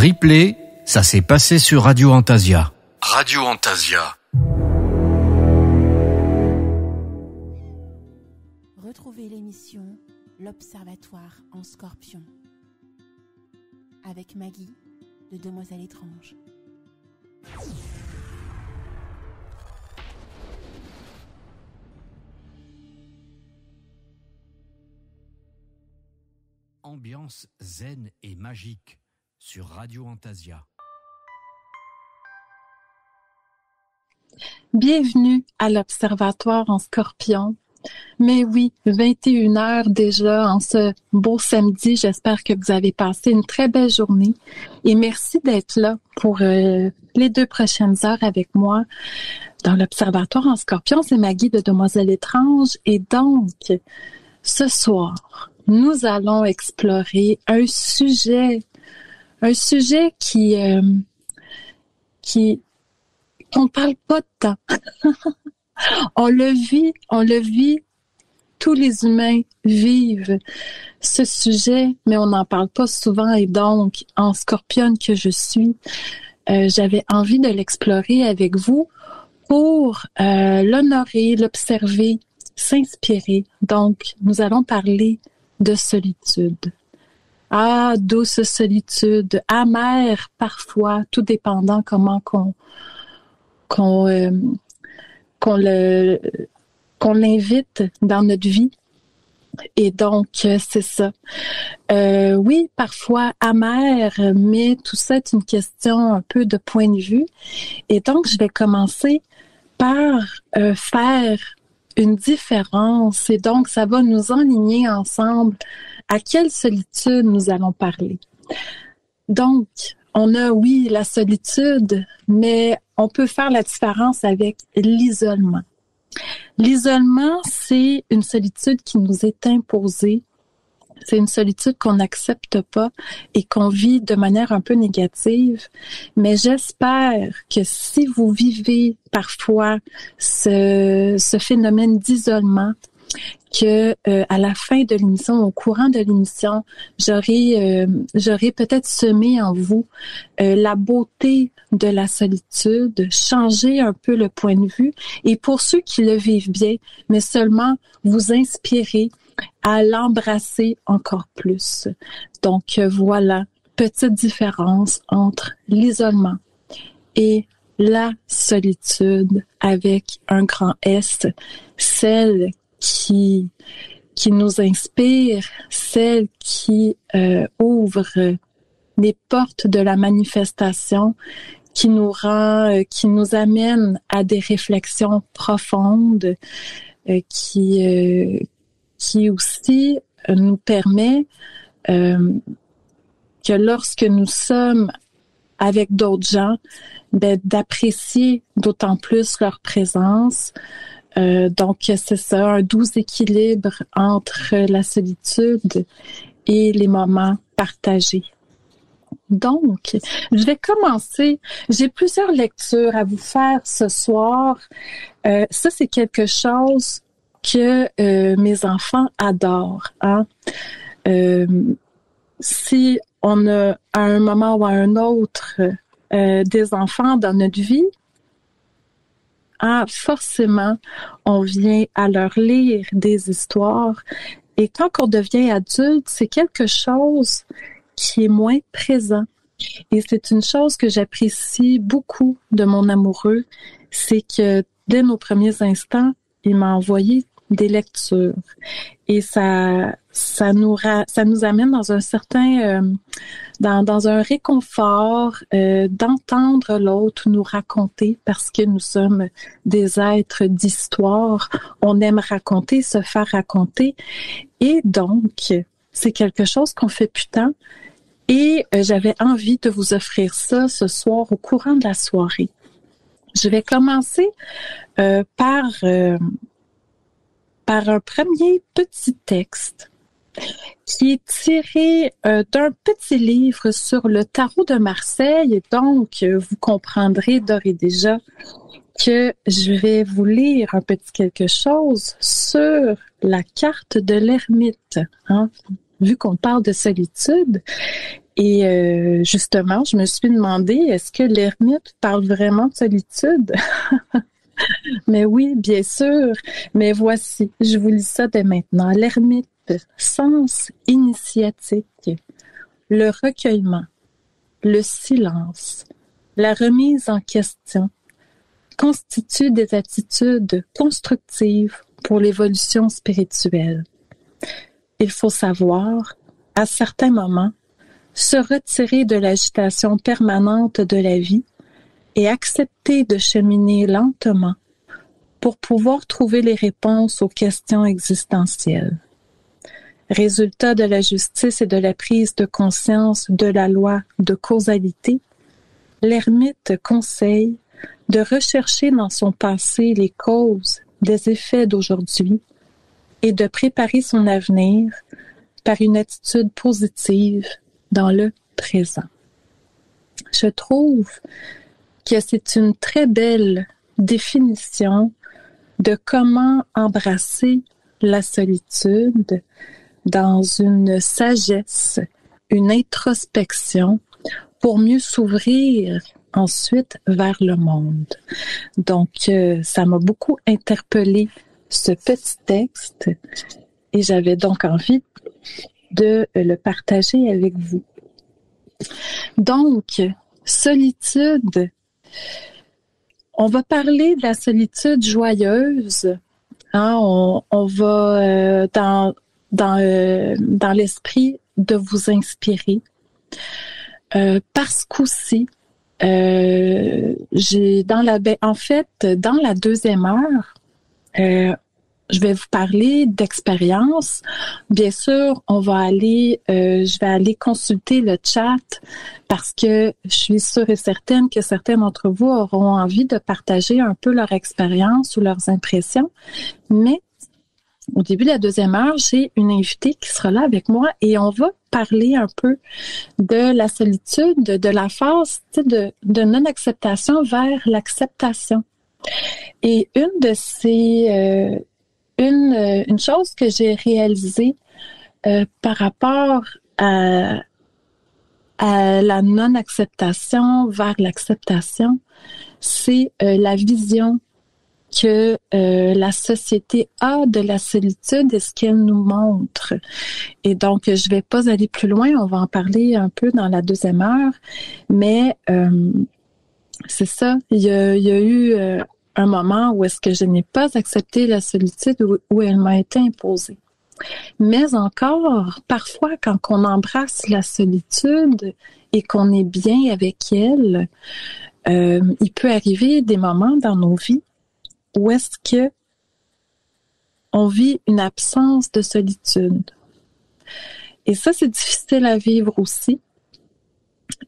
Replay, ça s'est passé sur Radio Antasia. Radio Antasia. Retrouvez l'émission L'Observatoire en Scorpion avec Maggie de Demoiselle Étrange. Ambiance zen et magique sur Radio Antasia. Bienvenue à l'Observatoire en Scorpion. Mais oui, 21h déjà en ce beau samedi. J'espère que vous avez passé une très belle journée. Et merci d'être là pour les 2 prochaines heures avec moi dans l'Observatoire en Scorpion. C'est Maggie de Demoiselle Étrange. Et donc, ce soir, nous allons explorer un sujet qu'on ne parle pas de temps. On le vit, tous les humains vivent ce sujet, mais on n'en parle pas souvent. Et donc, en scorpionne que je suis, j'avais envie de l'explorer avec vous pour l'honorer, l'observer, s'inspirer. Donc, nous allons parler de solitude. Ah, douce solitude, amère parfois, tout dépendant comment qu'on l'invite dans notre vie. Et donc, c'est ça. Oui, parfois amère, mais tout ça est une question un peu de point de vue. Et donc, je vais commencer par faire une différence. Et donc, ça va nous enligner ensemble à quelle solitude nous allons parler. Donc, on a, oui, la solitude, mais on peut faire la différence avec l'isolement. L'isolement, c'est une solitude qui nous est imposée. C'est une solitude qu'on n'accepte pas et qu'on vit de manière un peu négative. Mais j'espère que si vous vivez parfois ce phénomène d'isolement, que à la fin de l'émission, au courant de l'émission, j'aurai peut-être semé en vous la beauté de la solitude, changer un peu le point de vue, et pour ceux qui le vivent bien, mais seulement vous inspirer à l'embrasser encore plus. Donc voilà, petite différence entre l'isolement et la solitude avec un grand S, celle qui nous inspire, celle qui ouvre les portes de la manifestation, qui nous amène à des réflexions profondes, qui aussi nous permet que lorsque nous sommes avec d'autres gens, d'apprécier d'autant plus leur présence. Donc, c'est ça, un doux équilibre entre la solitude et les moments partagés. Donc, je vais commencer. J'ai plusieurs lectures à vous faire ce soir. Ça, c'est quelque chose que mes enfants adorent. Hein? Si on a à un moment ou à un autre des enfants dans notre vie, forcément, on vient à leur lire des histoires. Et quand on devient adulte, c'est quelque chose qui est moins présent. Et c'est une chose que j'apprécie beaucoup de mon amoureux, c'est que dès nos premiers instants, il m'a envoyé des lectures. Et ça nous amène dans un certain, dans un réconfort d'entendre l'autre nous raconter, parce que nous sommes des êtres d'histoire. On aime raconter, se faire raconter. Et donc, c'est quelque chose qu'on fait plus tant. Et j'avais envie de vous offrir ça ce soir au courant de la soirée. Je vais commencer par un premier petit texte qui est tiré d'un petit livre sur le tarot de Marseille. Et donc, vous comprendrez d'ores et déjà que je vais vous lire un petit quelque chose sur la carte de l'ermite. Hein? vu qu'on parle de solitude. Et justement, je me suis demandé, est-ce que l'ermite parle vraiment de solitude? Mais oui, bien sûr. Mais voici, je vous lis ça dès maintenant. L'ermite, sens initiatique, le recueillement, le silence, la remise en question, constituent des attitudes constructives pour l'évolution spirituelle. Il faut savoir, à certains moments, se retirer de l'agitation permanente de la vie et accepter de cheminer lentement pour pouvoir trouver les réponses aux questions existentielles. Résultat de la justice et de la prise de conscience de la loi de causalité, l'ermite conseille de rechercher dans son passé les causes des effets d'aujourd'hui et de préparer son avenir par une attitude positive dans le présent. Je trouve que c'est une très belle définition de comment embrasser la solitude dans une sagesse, une introspection pour mieux s'ouvrir ensuite vers le monde. Donc, ça m'a beaucoup interpellé ce petit texte et j'avais donc envie de le partager avec vous. Donc, solitude. On va parler de la solitude joyeuse. Hein, on va dans l'esprit de vous inspirer. Parce qu'aussi, dans la deuxième heure, je vais vous parler d'expérience. Bien sûr, je vais aller consulter le chat parce que je suis sûre et certaine que certains d'entre vous auront envie de partager un peu leur expérience ou leurs impressions. Mais au début de la deuxième heure, j'ai une invitée qui sera là avec moi et on va parler un peu de la solitude, de la phase de non-acceptation vers l'acceptation. Et une chose que j'ai réalisée par rapport à la non-acceptation vers l'acceptation, c'est la vision que la société a de la solitude et ce qu'elle nous montre. Et donc, je vais pas aller plus loin, on va en parler un peu dans la deuxième heure, mais c'est ça, il y a eu un moment où est-ce que je n'ai pas accepté la solitude, où elle m'a été imposée. Mais encore, parfois, quand on embrasse la solitude et qu'on est bien avec elle, il peut arriver des moments dans nos vies où est-ce que on vit une absence de solitude. Et ça, c'est difficile à vivre aussi.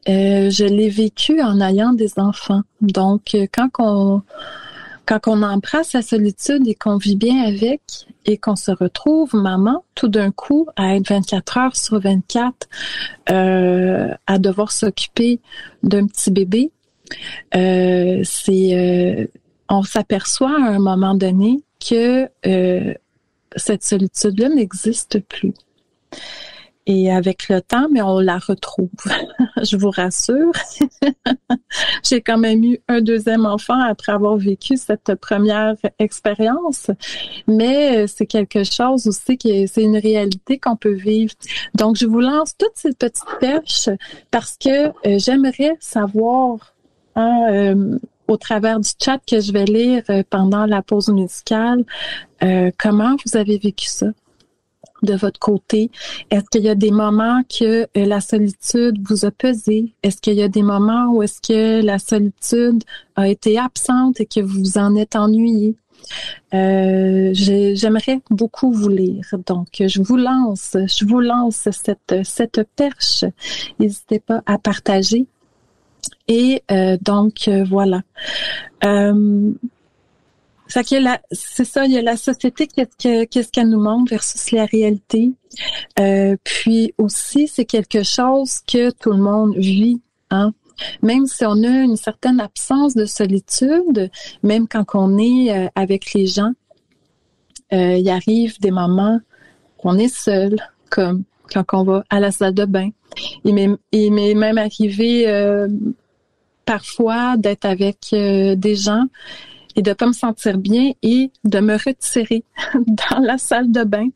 Je l'ai vécu en ayant des enfants. Donc, quand on embrasse la solitude et qu'on vit bien avec et qu'on se retrouve maman, tout d'un coup, à être 24 heures sur 24, à devoir s'occuper d'un petit bébé, on s'aperçoit à un moment donné que cette solitude-là n'existe plus. Et avec le temps, mais on la retrouve. Je vous rassure. J'ai quand même eu un deuxième enfant après avoir vécu cette première expérience. Mais c'est quelque chose aussi c'est une réalité qu'on peut vivre. Donc, je vous lance toutes ces petites perches parce que j'aimerais savoir, au travers du chat que je vais lire pendant la pause musicale, comment vous avez vécu ça de votre côté? Est-ce qu'il y a des moments que la solitude vous a pesé? Est-ce qu'il y a des moments où est-ce que la solitude a été absente et que vous vous en êtes ennuyé? J'aimerais beaucoup vous lire. Donc, je vous lance cette perche. N'hésitez pas à partager. Et donc, voilà. C'est ça, il y a la société, qu'est-ce qu'elle nous montre versus la réalité. Puis aussi, c'est quelque chose que tout le monde vit, hein. Même si on a une certaine absence de solitude, même quand on est avec les gens, il arrive des moments qu'on est seul, comme quand on va à la salle de bain. Il m'est même arrivé parfois d'être avec des gens et de pas me sentir bien et de me retirer dans la salle de bain.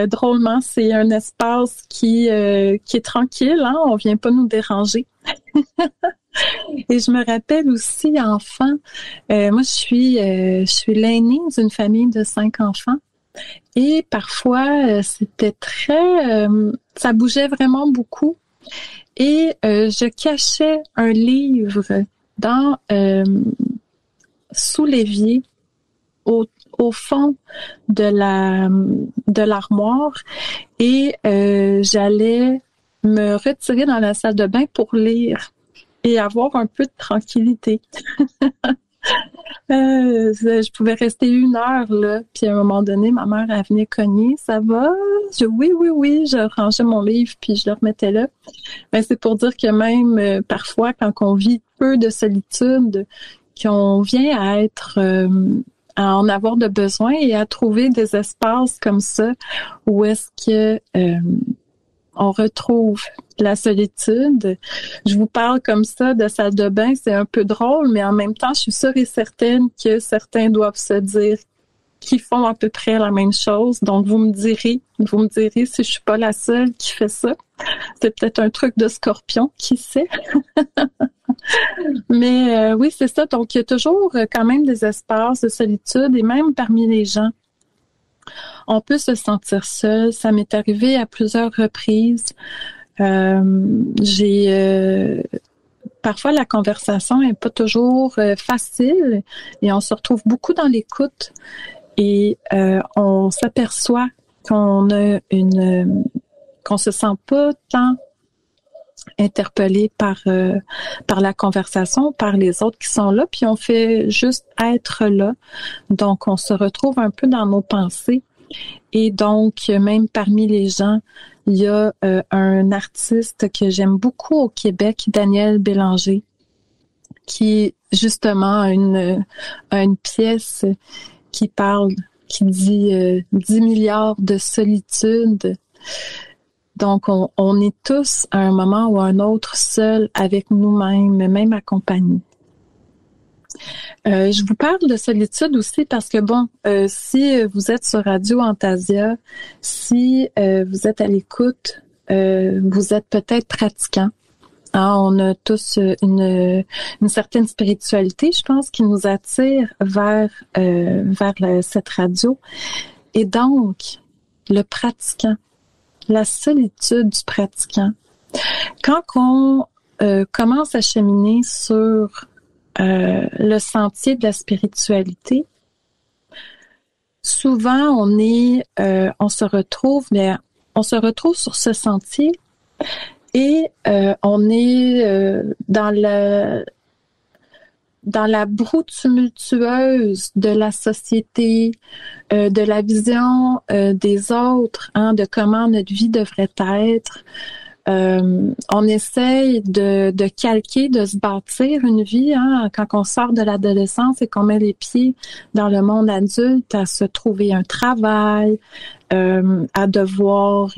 Drôlement, c'est un espace qui est tranquille, hein, on vient pas nous déranger. Et je me rappelle aussi, enfant, moi je suis l'aînée d'une famille de 5 enfants. Et parfois, c'était ça bougeait vraiment beaucoup. Et je cachais un livre sous l'évier, au fond de l'armoire, et j'allais me retirer dans la salle de bain pour lire et avoir un peu de tranquillité. Je pouvais rester 1 heure, là, puis à un moment donné, ma mère, elle venait cogner, ça va? Oui, je rangeais mon livre, puis je le remettais là. Ben, c'est pour dire que même parfois, quand on vit peu de solitude, qu'on vient à en avoir de besoin et à trouver des espaces comme ça où est-ce que on retrouve la solitude. Je vous parle comme ça de salle de bain, c'est un peu drôle, mais en même temps, je suis sûre et certaine que certains doivent se dire qu'ils font à peu près la même chose. Donc, vous me direz si je suis pas la seule qui fait ça. C'est peut-être un truc de scorpion, qui sait. Mais oui, c'est ça. Donc, il y a toujours quand même des espaces de solitude et même parmi les gens, on peut se sentir seul. Ça m'est arrivé à plusieurs reprises. Parfois, la conversation est pas toujours facile et on se retrouve beaucoup dans l'écoute et on s'aperçoit qu'on se sent pas tant interpellé par la conversation, par les autres qui sont là, puis on fait juste être là. Donc, on se retrouve un peu dans nos pensées. Et donc, même parmi les gens, il y a un artiste que j'aime beaucoup au Québec, Daniel Bélanger, qui justement a une pièce qui dit 10 milliards de solitude. Donc, on est tous à un moment ou à un autre seuls avec nous-mêmes, même accompagnés. Je vous parle de solitude aussi parce que si vous êtes sur Radio Antasia, si vous êtes à l'écoute, vous êtes peut-être pratiquant. Hein, on a tous une certaine spiritualité, je pense, qui nous attire vers cette radio. Et donc, le pratiquant, la solitude du pratiquant. Quand on commence à cheminer sur le sentier de la spiritualité, souvent on se retrouve sur ce sentier et on est dans la broue tumultueuse de la société, de la vision des autres, hein, de comment notre vie devrait être. On essaye de calquer, de se bâtir une vie, hein, quand on sort de l'adolescence et qu'on met les pieds dans le monde adulte, à se trouver un travail, à devoir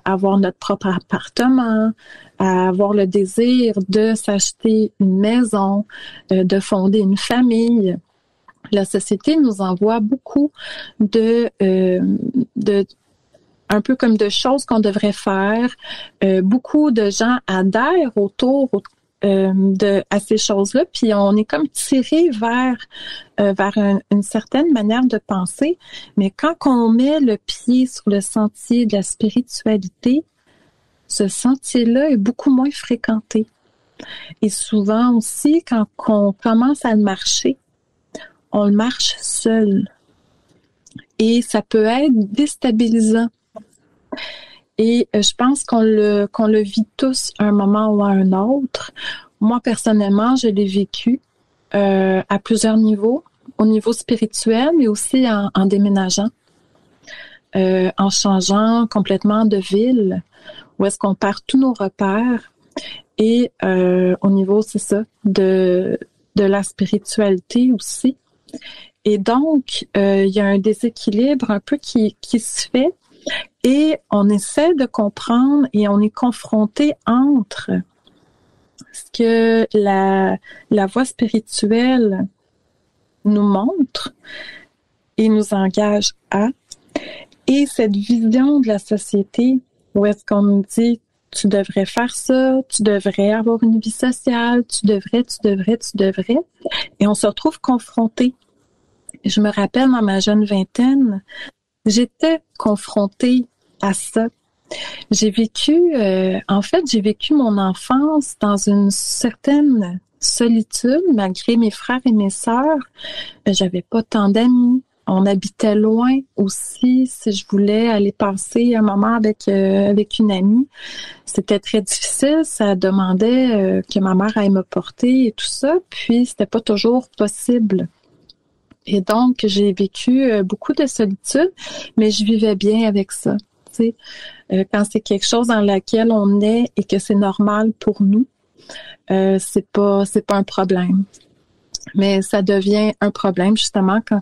avoir notre propre appartement, à avoir le désir de s'acheter une maison, de fonder une famille. La société nous envoie beaucoup un peu comme de choses qu'on devrait faire. Beaucoup de gens adhèrent autour à ces choses-là, puis on est comme tiré vers une certaine manière de penser. Mais quand on met le pied sur le sentier de la spiritualité, ce sentier-là est beaucoup moins fréquenté. Et souvent aussi, quand on commence à le marcher, on le marche seul. Et ça peut être déstabilisant. Et je pense qu'on le vit tous à un moment ou à un autre. Moi, personnellement, je l'ai vécu à plusieurs niveaux, au niveau spirituel, mais aussi en déménageant, en changeant complètement de ville, où est-ce qu'on perd tous nos repères. Et au niveau, c'est ça, de la spiritualité aussi. Et donc, il y a un déséquilibre un peu qui se fait. Et on essaie de comprendre et on est confronté entre ce que la voie spirituelle nous montre et nous engage à, et cette vision de la société où est-ce qu'on nous dit tu devrais faire ça, tu devrais avoir une vie sociale, tu devrais, et on se retrouve confronté. Je me rappelle dans ma jeune vingtaine, j'étais confrontée à ça. J'ai vécu mon enfance dans une certaine solitude, malgré mes frères et mes sœurs. J'avais pas tant d'amis. On habitait loin aussi. Si je voulais aller passer un moment avec une amie, c'était très difficile. Ça demandait que ma mère aille me porter et tout ça. Puis c'était pas toujours possible. Et donc j'ai vécu beaucoup de solitude, mais je vivais bien avec ça. Tu sais, quand c'est quelque chose dans laquelle on est et que c'est normal pour nous, c'est pas un problème. Mais ça devient un problème justement quand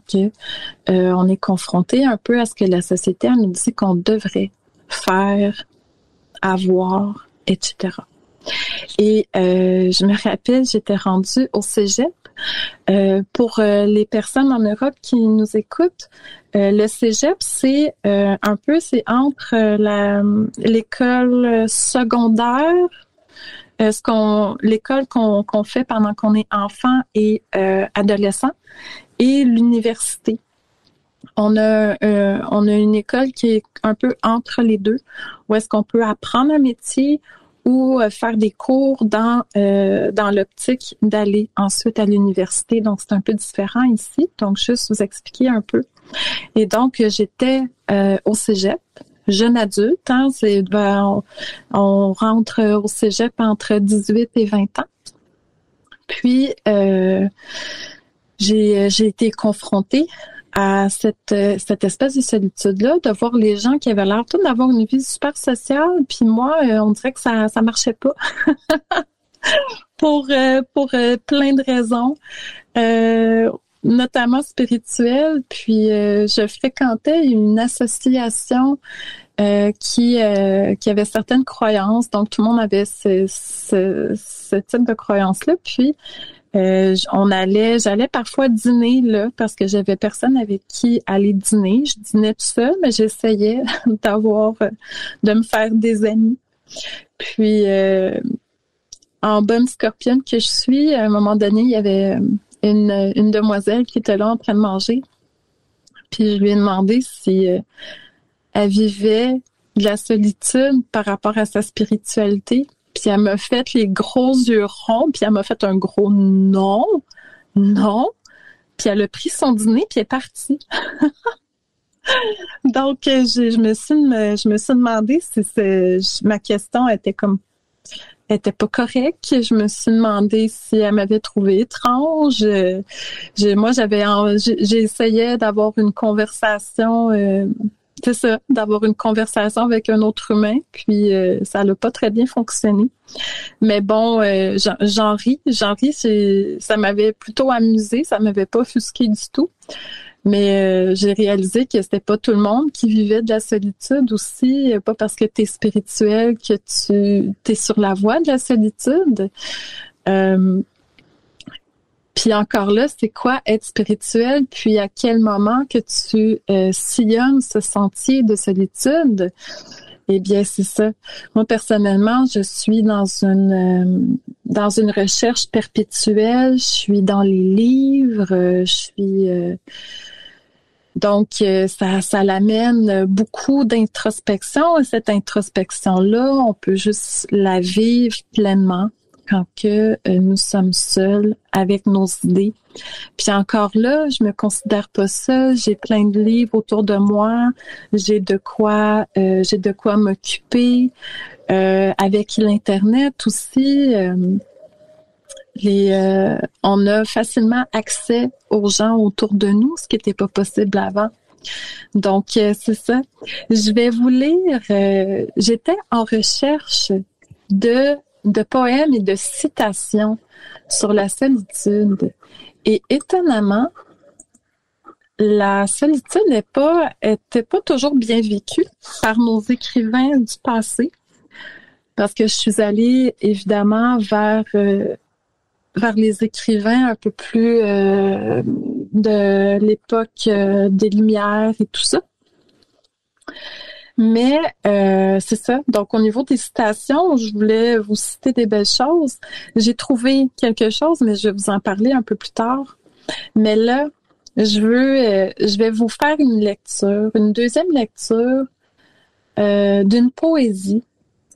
on est confronté un peu à ce que la société elle nous dit qu'on devrait faire, avoir, etc. Et je me rappelle, j'étais rendue au cégep. Pour les personnes en Europe qui nous écoutent, le cégep, c'est entre l'école secondaire, l'école qu'on fait pendant qu'on est enfant et adolescent, et l'université. On a une école qui est un peu entre les deux, où est-ce qu'on peut apprendre un métier ou faire des cours dans l'optique d'aller ensuite à l'université. Donc, c'est un peu différent ici. Donc, juste vous expliquer un peu. Et donc, j'étais au cégep, jeune adulte. Hein, on rentre au cégep entre 18 et 20 ans. Puis, j'ai été confrontée à cette espèce de solitude-là, de voir les gens qui avaient l'air tout d'avoir une vie super sociale, puis moi, on dirait que ça marchait pas. pour plein de raisons, notamment spirituelles. Puis je fréquentais une association qui avait certaines croyances, donc tout le monde avait ce type de croyances-là. Puis j'allais parfois dîner là parce que j'avais personne avec qui aller dîner. Je dînais tout seul, mais j'essayais de me faire des amis. Puis en bonne scorpionne que je suis, à un moment donné, il y avait une demoiselle qui était là en train de manger. Puis je lui ai demandé si elle vivait de la solitude par rapport à sa spiritualité. Puis elle m'a fait les gros yeux ronds, puis elle m'a fait un gros non. Puis elle a pris son dîner, puis elle est partie. Donc, je me suis demandé si ma question était pas correcte. Je me suis demandé si elle m'avait trouvé étrange. J'ai essayé d'avoir une conversation. C'est ça, d'avoir une conversation avec un autre humain, puis ça n'a pas très bien fonctionné. Mais bon, j'en ris, ça m'avait plutôt amusé, ça m'avait pas offusqué du tout. Mais j'ai réalisé que c'était pas tout le monde qui vivait de la solitude aussi, pas parce que t'es spirituel que t'es sur la voie de la solitude. Puis encore là, c'est quoi être spirituel? Puis à quel moment que tu sillonnes ce sentier de solitude? Eh bien, c'est ça. Moi, personnellement, je suis dans une recherche perpétuelle. Je suis dans les livres. Donc, ça l'amène beaucoup d'introspection. Et cette introspection-là, on peut juste la vivre pleinement quand nous sommes seuls avec nos idées. Puis encore là, je me considère pas seule. J'ai plein de livres autour de moi. J'ai de quoi m'occuper. Avec l'Internet aussi, on a facilement accès aux gens autour de nous, ce qui n'était pas possible avant. Donc, c'est ça. Je vais vous lire. J'étais en recherche de poèmes et de citations sur la solitude. Et étonnamment, la solitude était pas toujours bien vécue par nos écrivains du passé, parce que je suis allée évidemment vers les écrivains un peu plus de l'époque des Lumières et tout ça. Mais c'est ça. Donc, au niveau des citations, je voulais vous citer des belles choses. J'ai trouvé quelque chose, mais je vais vous en parler un peu plus tard. Mais là, je vais vous faire une deuxième lecture d'une poésie.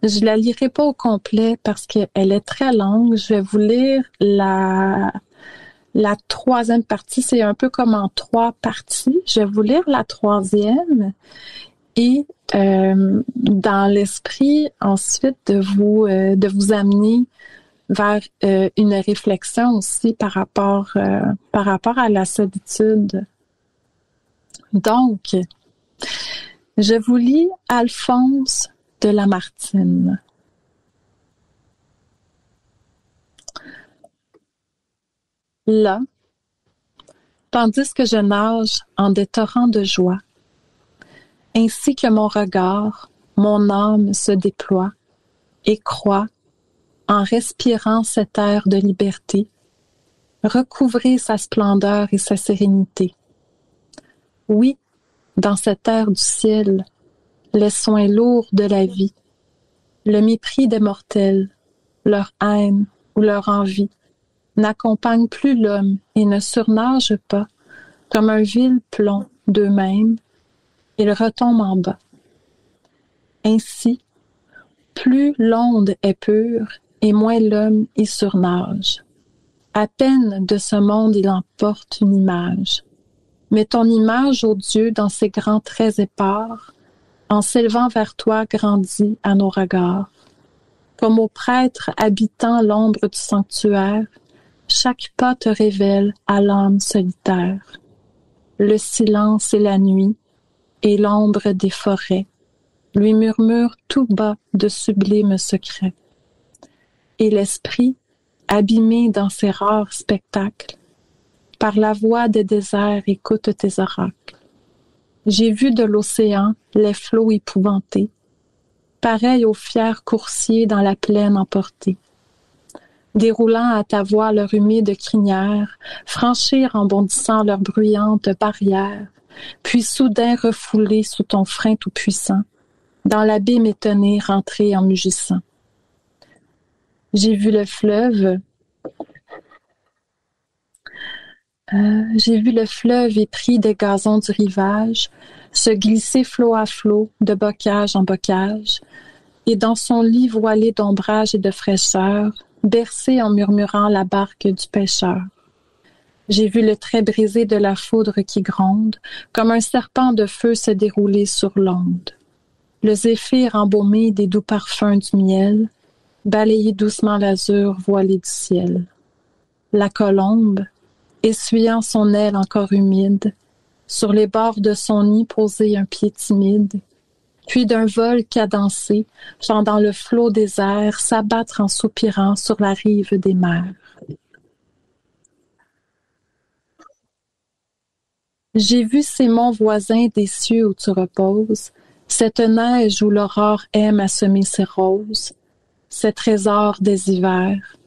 Je la lirai pas au complet parce qu'elle est très longue. Je vais vous lire la troisième partie. C'est un peu comme en 3 parties. Je vais vous lire la troisième. Et dans l'esprit, ensuite, de vous amener vers une réflexion aussi par rapport à la solitude. Donc, je vous lis Alphonse de Lamartine. Là, tandis que je nage en des torrents de joie, ainsi que mon regard, mon âme se déploie et croit, en respirant cet air de liberté, recouvrer sa splendeur et sa sérénité. Oui, dans cet air du ciel, les soins lourds de la vie, le mépris des mortels, leur haine ou leur envie, n'accompagnent plus l'homme et ne surnagent pas, comme un vil plomb d'eux-mêmes, ils retombent en bas. Ainsi, plus l'onde est pure et moins l'homme y surnage. À peine de ce monde il emporte une image. Mais ton image, ô Dieu, dans ses grands traits épars, en s'élevant vers toi, grandit à nos regards. Comme au prêtre habitant l'ombre du sanctuaire, chaque pas te révèle à l'âme solitaire. Le silence et la nuit, et l'ombre des forêts, lui murmurent tout bas de sublimes secrets. Et l'esprit, abîmé dans ses rares spectacles, par la voix des déserts écoute tes oracles. J'ai vu de l'océan les flots épouvantés, pareils aux fiers coursiers dans la plaine emportés, déroulant à ta voix leur humide crinière, franchir en bondissant leurs bruyantes barrières, puis soudain refoulés sous ton frein tout-puissant, dans l'abîme étonné rentrer en mugissant. J'ai vu le fleuve épris des gazons du rivage, se glisser flot à flot, de bocage en bocage, et dans son lit voilé d'ombrage et de fraîcheur, bercer en murmurant la barque du pêcheur. J'ai vu le trait brisé de la foudre qui gronde, comme un serpent de feu se dérouler sur l'onde. Le zéphyr embaumé des doux parfums du miel, balayer doucement l'azur voilé du ciel. La colombe, essuyant son aile encore humide, sur les bords de son nid poser un pied timide, puis d'un vol cadencé, fendant le flot des airs, s'abattre en soupirant sur la rive des mers. J'ai vu ces monts voisins des cieux où tu reposes, cette neige où l'aurore aime à semer ses roses, ces trésors des hivers,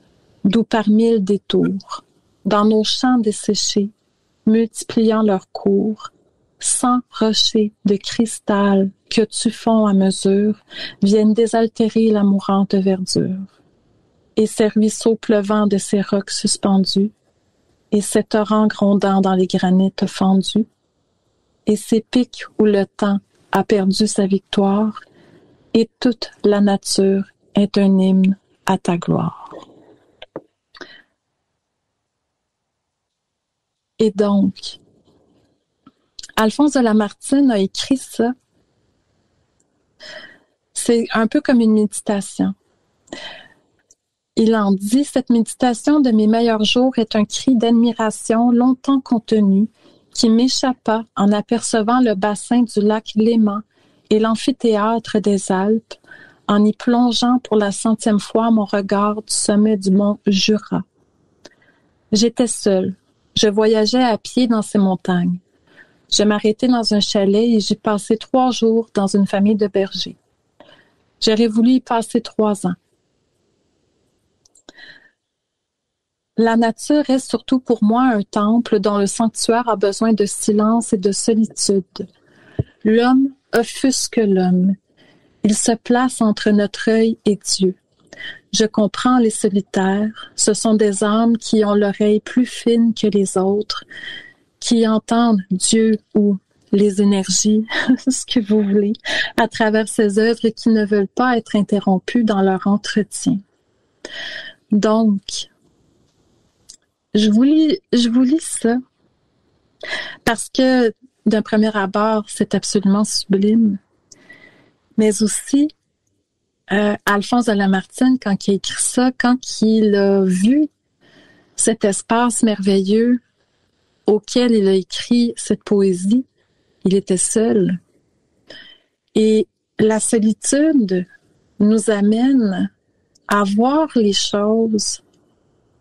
d'où par 1000 détours, dans nos champs desséchés, multipliant leurs cours, 100 rochers de cristal que tu fonds à mesure, viennent désaltérer la mourante verdure. Et ces ruisseaux pleuvant de ces rocs suspendus, et ces torrents grondant dans les granites fendus, et ces pics où le temps a perdu sa victoire, et toute la nature est un hymne à ta gloire. Et donc, Alphonse de Lamartine a écrit ça. C'est un peu comme une méditation. Il en dit, cette méditation de mes meilleurs jours est un cri d'admiration longtemps contenu qui m'échappa en apercevant le bassin du lac Léman et l'amphithéâtre des Alpes, en y plongeant pour la 100e fois mon regard du sommet du mont Jura. J'étais seule, je voyageais à pied dans ces montagnes. Je m'arrêtais dans un chalet et j'y passais 3 jours dans une famille de bergers. J'aurais voulu y passer 3 ans. La nature est surtout pour moi un temple dont le sanctuaire a besoin de silence et de solitude. L'homme offusque l'homme. Il se place entre notre œil et Dieu. Je comprends les solitaires. Ce sont des âmes qui ont l'oreille plus fine que les autres, qui entendent Dieu ou les énergies, ce que vous voulez, à travers ces œuvres et qui ne veulent pas être interrompues dans leur entretien. Donc, je vous lis ça parce que d'un premier abord, c'est absolument sublime. Mais aussi, Alphonse de Lamartine, quand il a écrit ça, quand il a vu cet espace merveilleux auquel il a écrit cette poésie, il était seul. Et la solitude nous amène à voir les choses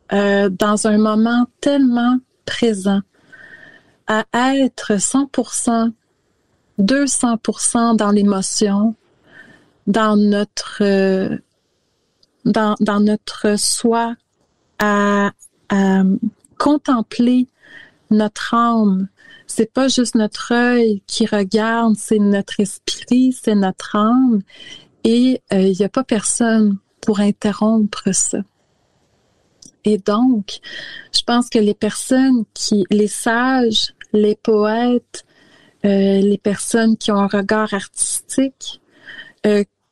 dans un moment tellement présent, à être 100%, 200% dans l'émotion, dans notre soi, à contempler notre âme. C'est pas juste notre œil qui regarde, c'est notre esprit, c'est notre âme. Et il n'y a pas personne pour interrompre ça. Et donc, je pense que les sages, les poètes, les personnes qui ont un regard artistique,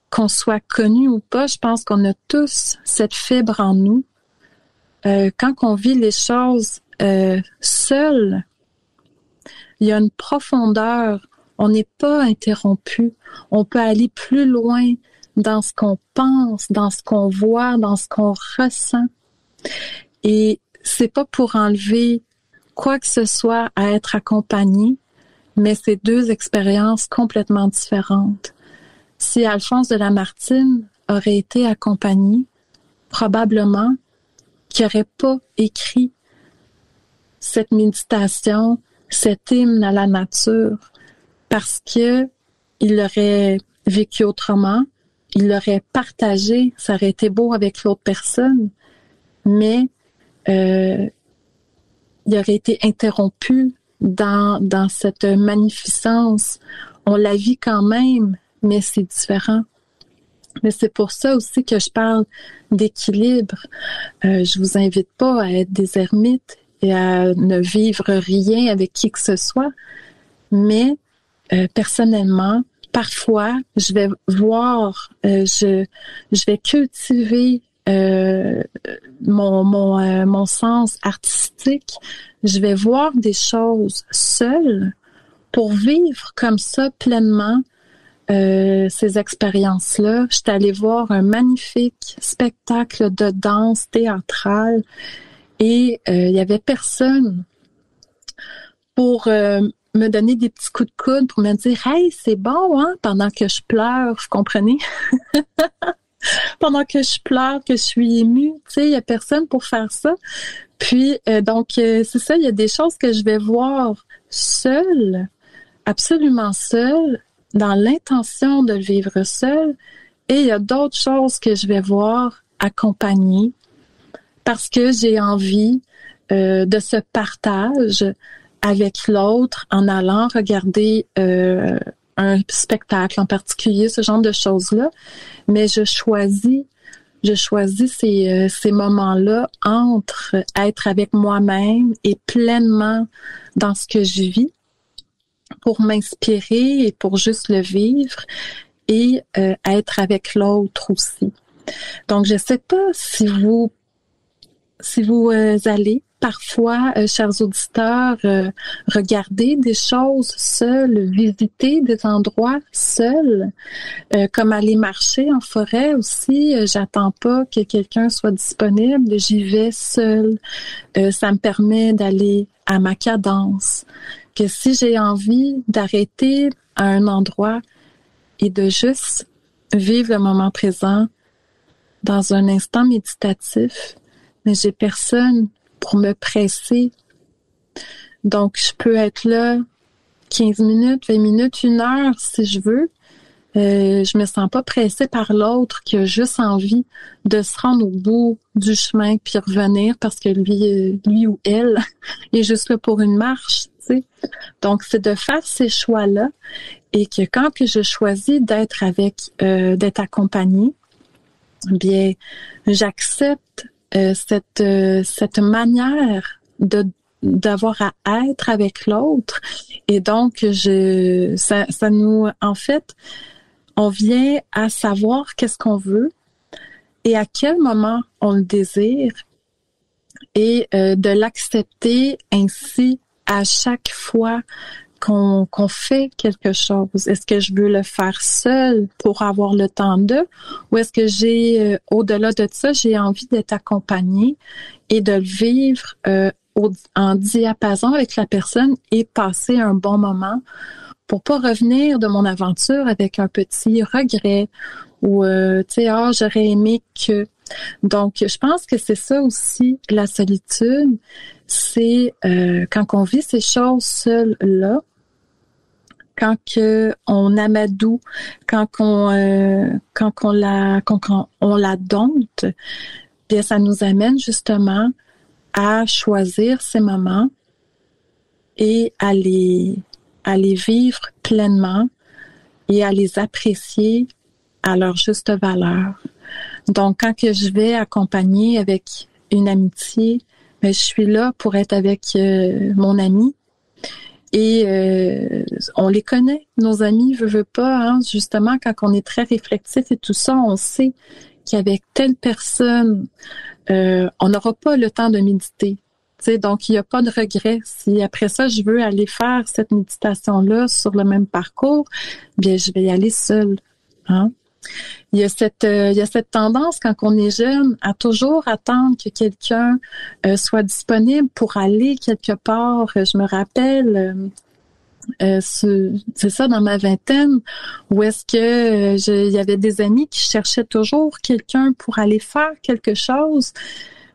qu'on soit connu ou pas, je pense qu'on a tous cette fibre en nous. Quand on vit les choses seul, il y a une profondeur. On n'est pas interrompu. On peut aller plus loin dans ce qu'on pense, dans ce qu'on voit, dans ce qu'on ressent. Et c'est pas pour enlever quoi que ce soit à être accompagné, mais c'est 2 expériences complètement différentes. Si Alphonse de Lamartine aurait été accompagné, probablement qu'il n'aurait pas écrit cette méditation, cet hymne à la nature, parce que il l'aurait vécu autrement, il l'aurait partagé, ça aurait été beau avec l'autre personne, mais il aurait été interrompu dans cette magnificence. On la vit quand même, mais c'est différent. Mais c'est pour ça aussi que je parle d'équilibre. Je vous invite pas à être des ermites et à ne vivre rien avec qui que ce soit, mais personnellement, parfois, je vais voir, je vais cultiver mon sens artistique. Je vais voir des choses seule pour vivre comme ça pleinement ces expériences-là. Je suis allée voir un magnifique spectacle de danse théâtrale et il y avait personne pour me donner des petits coups de coude pour me dire « Hey, c'est bon, hein? » pendant que je pleure, vous comprenez? Pendant que je pleure, que je suis émue, tu sais, il y a personne pour faire ça. Puis, donc, c'est ça, il y a des choses que je vais voir seule, absolument seule, dans l'intention de le vivre seule, et il y a d'autres choses que je vais voir accompagnées parce que j'ai envie de ce partage avec l'autre en allant regarder un spectacle en particulier, ce genre de choses-là. Mais je choisis ces moments-là entre être avec moi-même et pleinement dans ce que je vis pour m'inspirer et pour juste le vivre et être avec l'autre aussi. Donc, je sais pas si vous allez parfois, chers auditeurs, regarder des choses seuls, visiter des endroits seuls, comme aller marcher en forêt aussi. J'attends pas que quelqu'un soit disponible, j'y vais seule. Ça me permet d'aller à ma cadence. Que si j'ai envie d'arrêter à un endroit et de juste vivre le moment présent dans un instant méditatif, mais j'ai personne pour me presser. Donc, je peux être là 15 minutes, 20 minutes, 1 heure si je veux. Je me sens pas pressée par l'autre qui a juste envie de se rendre au bout du chemin puis revenir parce que lui ou elle est juste là pour une marche, tu sais. Donc, c'est de faire ces choix-là et que quand que je choisis d'être d'être accompagnée, bien, j'accepte cette manière d'avoir à être avec l'autre et donc ça nous, en fait, on vient à savoir qu'est-ce qu'on veut et à quel moment on le désire et de l'accepter ainsi à chaque fois qu'on fait quelque chose. Est-ce que je veux le faire seul pour avoir le temps ou est-ce que j'ai, au-delà de ça, j'ai envie d'être accompagnée et de le vivre en diapason avec la personne et passer un bon moment pour pas revenir de mon aventure avec un petit regret ou tu sais, j'aurais aimé que. Donc, je pense que c'est ça aussi la solitude, c'est quand on vit ces choses seules là, quand on amadoue, quand on la dompte, bien ça nous amène justement à choisir ces moments et à les vivre pleinement et à les apprécier à leur juste valeur. Donc, quand que je vais accompagner avec une amitié, je suis là pour être avec mon ami et on les connaît, nos amis, veut pas, hein, justement, quand on est très réflexif et tout ça, on sait qu'avec telle personne, on n'aura pas le temps de méditer. Donc, il n'y a pas de regret. Si après ça, je veux aller faire cette méditation-là sur le même parcours, bien, je vais y aller seule. Hein? Il y a cette tendance, quand on est jeune, à toujours attendre que quelqu'un soit disponible pour aller quelque part. Je me rappelle, c'est ça, dans ma vingtaine, où est-ce que il y avait des amis qui cherchaient toujours quelqu'un pour aller faire quelque chose.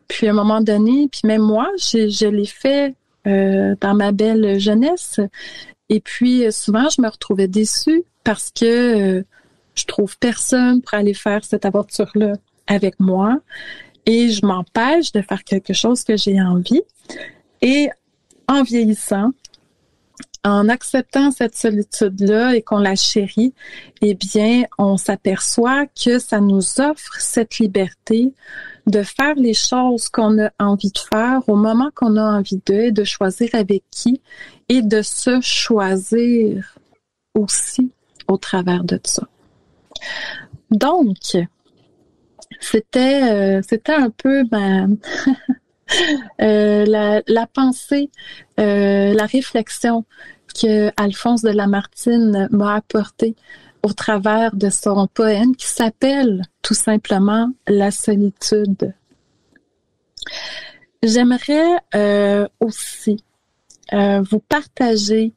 Puis à un moment donné, puis même moi, je l'ai fait dans ma belle jeunesse. Et puis souvent, je me retrouvais déçue parce que je trouve personne pour aller faire cette aventure-là avec moi. Et je m'empêche de faire quelque chose que j'ai envie. Et en vieillissant, en acceptant cette solitude-là et qu'on la chérit, eh bien, on s'aperçoit que ça nous offre cette liberté de faire les choses qu'on a envie de faire au moment qu'on a envie de choisir avec qui et de se choisir aussi au travers de ça. Donc, c'était un peu la pensée, la réflexion que Alphonse de Lamartine m'a apportée au travers de son poème qui s'appelle tout simplement La solitude. J'aimerais aussi vous partager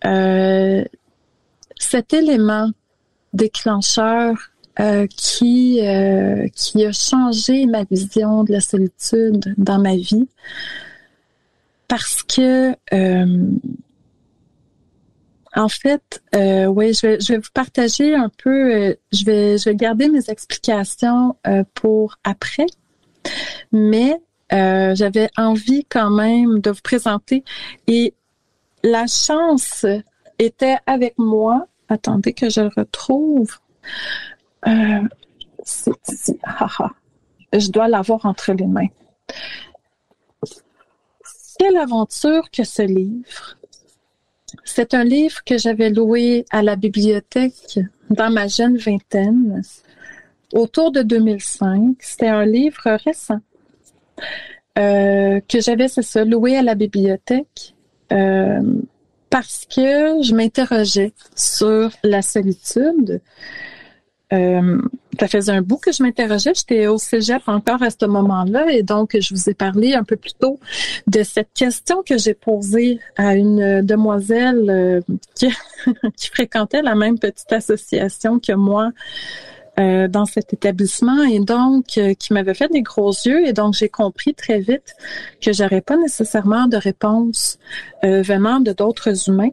cet élément déclencheur qui a changé ma vision de la solitude dans ma vie parce que en fait, je vais vous partager un peu, je vais garder mes explications pour après, mais j'avais envie quand même de vous présenter et la chance était avec moi. Attendez que je le retrouve. C'est ici. Je dois l'avoir entre les mains. Quelle aventure que ce livre! C'est un livre que j'avais loué à la bibliothèque dans ma jeune vingtaine, autour de 2005. C'était un livre récent que j'avais, loué à la bibliothèque parce que je m'interrogeais sur la solitude. Ça faisait un bout que je m'interrogeais. J'étais au cégep encore à ce moment-là et donc je vous ai parlé un peu plus tôt de cette question que j'ai posée à une demoiselle qui fréquentait la même petite association que moi dans cet établissement et donc qui m'avait fait des gros yeux et donc j'ai compris très vite que j'aurais pas nécessairement de réponse venant de d'autres humains.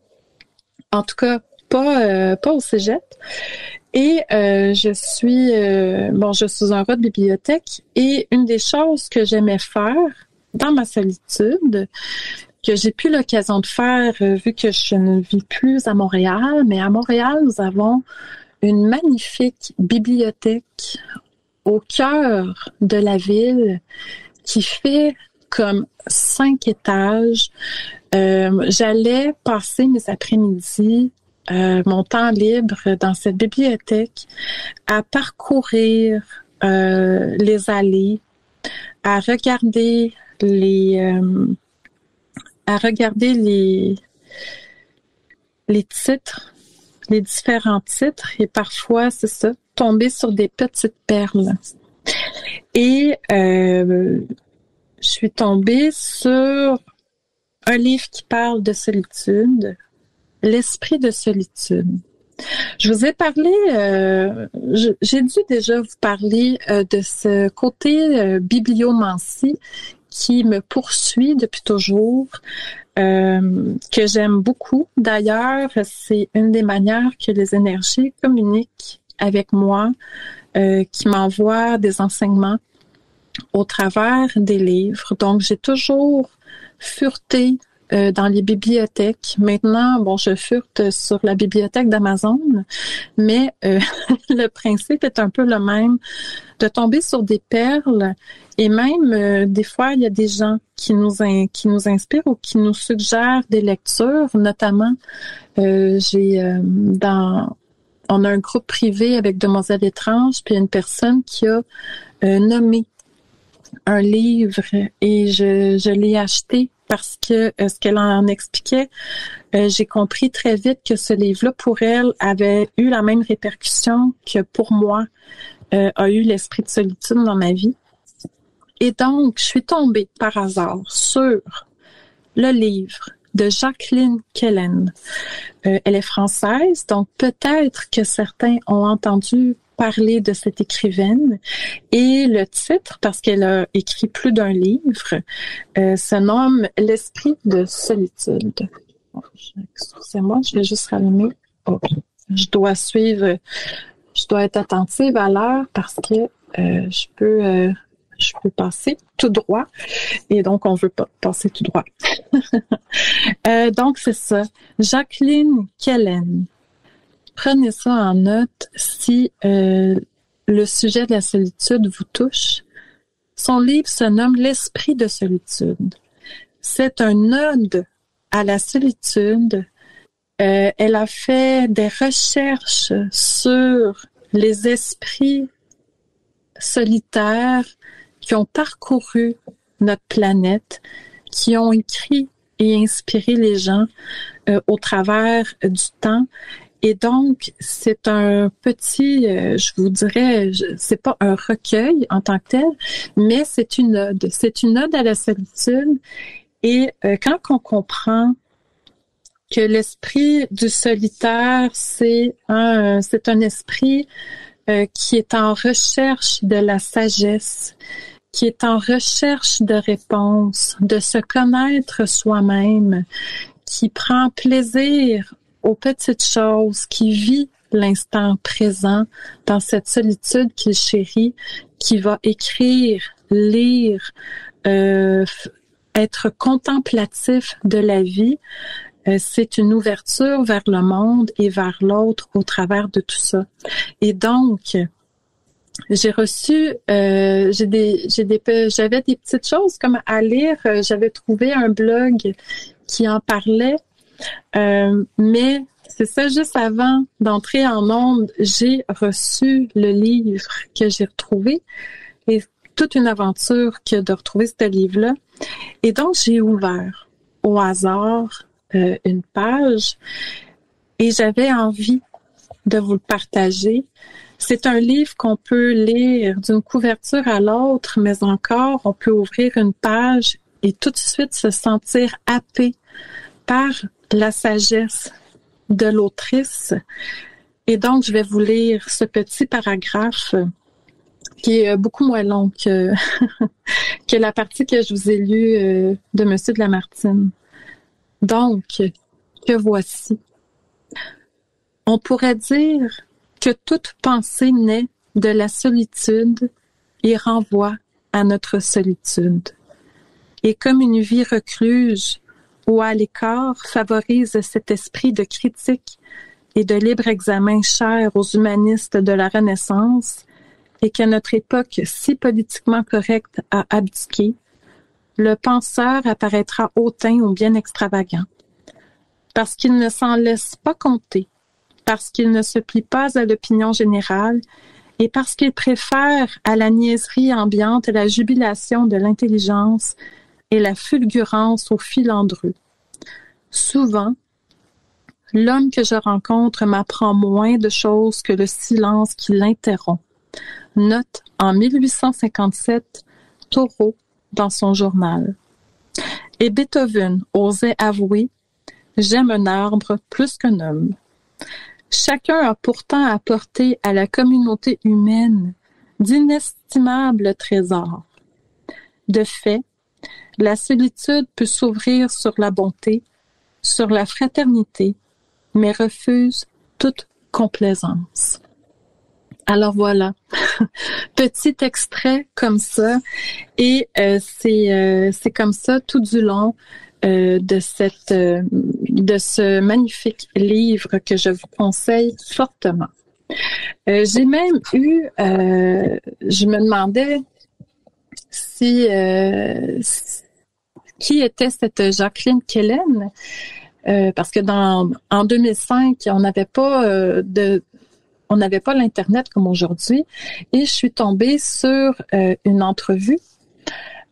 En tout cas, pas au cégep. Et je suis un rat de bibliothèque. Et une des choses que j'aimais faire dans ma solitude, que j'ai plus l'occasion de faire vu que je ne vis plus à Montréal, mais à Montréal, nous avons une magnifique bibliothèque au cœur de la ville qui fait comme 5 étages. J'allais passer mes après-midi, mon temps libre dans cette bibliothèque à parcourir les allées, à regarder les titres, les différents titres, et parfois, c'est ça, tomber sur des petites perles. Et je suis tombée sur un livre qui parle de solitude, L'esprit de solitude. Je vous ai parlé, j'ai dû déjà vous parler de ce côté bibliomancie qui me poursuit depuis toujours, que j'aime beaucoup. D'ailleurs, c'est une des manières que les énergies communiquent avec moi, qui m'envoient des enseignements au travers des livres. Donc, j'ai toujours fureté dans les bibliothèques. Maintenant, bon, je furete sur la bibliothèque d'Amazon, mais le principe est un peu le même, de tomber sur des perles. Et même, des fois, il y a des gens qui nous inspirent ou qui nous suggèrent des lectures. Notamment, on a un groupe privé avec Demoiselles étranges, puis une personne qui a nommé un livre et je l'ai acheté parce que ce qu'elle en expliquait, j'ai compris très vite que ce livre-là, pour elle, avait eu la même répercussion que pour moi a eu l'esprit de solitude dans ma vie. Et donc, je suis tombée par hasard sur le livre de Jacqueline Kellen. Elle est française, donc peut-être que certains ont entendu parler de cette écrivaine. Et le titre, parce qu'elle a écrit plus d'un livre, se nomme L'esprit de solitude. Excusez-moi, je vais juste rallumer. OK. Je dois être attentive à l'heure parce que je peux passer tout droit. Et donc, on veut pas passer tout droit. Donc, c'est ça. Jacqueline Kellen. Prenez ça en note si le sujet de la solitude vous touche. Son livre se nomme L'esprit de solitude. C'est un ode à la solitude. Elle a fait des recherches sur les esprits solitaires qui ont parcouru notre planète, qui ont écrit et inspiré les gens au travers du temps. Et donc, c'est un petit, je vous dirais, c'est pas un recueil en tant que tel, mais c'est une ode. C'est une ode à la solitude. Et quand on comprend que l'esprit du solitaire, c'est un esprit qui est en recherche de la sagesse, qui est en recherche de réponses, de se connaître soi-même, qui prend plaisir aux petites choses, qui vit l'instant présent dans cette solitude qu'il chérit, qui va écrire, lire, être contemplatif de la vie. C'est une ouverture vers le monde et vers l'autre au travers de tout ça. Et donc, j'ai reçu, j'avais des petites choses comme à lire. J'avais trouvé un blog qui en parlait, mais c'est ça, juste avant d'entrer en onde, j'ai reçu le livre que j'ai retrouvé et toute une aventure que de retrouver ce livre-là. Et donc, j'ai ouvert au hasard une page et j'avais envie de vous le partager. C'est un livre qu'on peut lire d'une couverture à l'autre, mais encore, on peut ouvrir une page et tout de suite se sentir happé par la sagesse de l'autrice. Et donc, je vais vous lire ce petit paragraphe qui est beaucoup moins long que, que la partie que je vous ai lue de Monsieur de Lamartine. Donc, que voici. On pourrait dire que toute pensée naît de la solitude et renvoie à notre solitude. Et comme une vie recluse ou à l'écart favorise cet esprit de critique et de libre examen cher aux humanistes de la Renaissance, et que notre époque si politiquement correcte a abdiqué, le penseur apparaîtra hautain ou bien extravagant. Parce qu'il ne s'en laisse pas compter, parce qu'il ne se plie pas à l'opinion générale et parce qu'il préfère à la niaiserie ambiante la jubilation de l'intelligence et la fulgurance au filandreux. Souvent, l'homme que je rencontre m'apprend moins de choses que le silence qui l'interrompt. Note en 1857 Thoreau dans son journal. Et Beethoven osait avouer « J'aime un arbre plus qu'un homme ». Chacun a pourtant apporté à la communauté humaine d'inestimables trésors. De fait, la solitude peut s'ouvrir sur la bonté, sur la fraternité, mais refuse toute complaisance. Alors voilà, petit extrait comme ça, et c'est comme ça tout du long de ce magnifique livre que je vous conseille fortement. J'ai même eu, je me demandais qui était cette Jacqueline Kellen, parce que en 2005 on n'avait pas l'Internet comme aujourd'hui, et je suis tombée sur une entrevue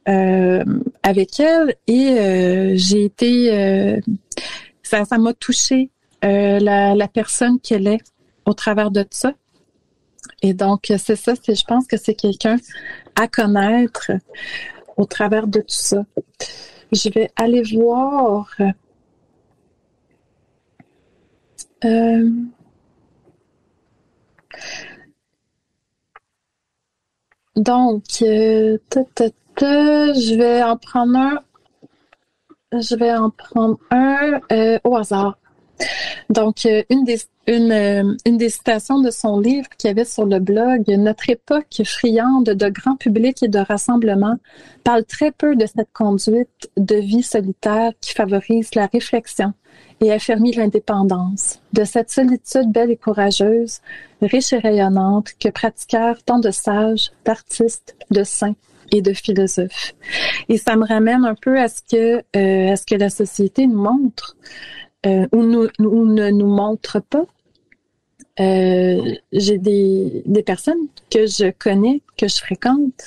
avec elle, et j'ai été ça m'a touchée la personne qu'elle est au travers de ça. Et donc c'est ça, je pense que c'est quelqu'un à connaître au travers de tout ça. Je vais aller voir donc je vais en prendre un au hasard. Donc, une des citations de son livre qu'il y avait sur le blog, notre époque friande de grand public et de rassemblement parle très peu de cette conduite de vie solitaire qui favorise la réflexion et affermit l'indépendance, de cette solitude belle et courageuse, riche et rayonnante que pratiquèrent tant de sages, d'artistes, de saints et de philosophes. Et ça me ramène un peu à ce que la société nous montre, ou ne nous montre pas. J'ai des personnes que je connais, que je fréquente,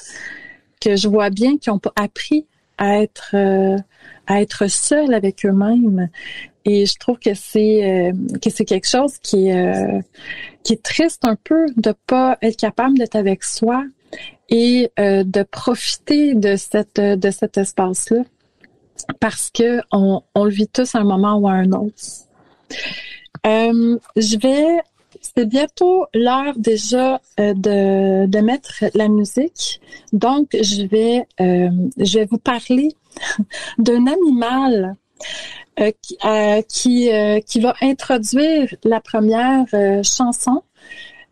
que je vois bien, qui n'ont pas appris à être seuls avec eux-mêmes. Et je trouve que c'est quelque chose qui est triste un peu de pas être capable d'être avec soi et de profiter de cet espace-là, parce que on le vit tous à un moment ou à un autre. C'est bientôt l'heure déjà de mettre la musique, donc je vais vous parler d'un animal qui va introduire la première chanson.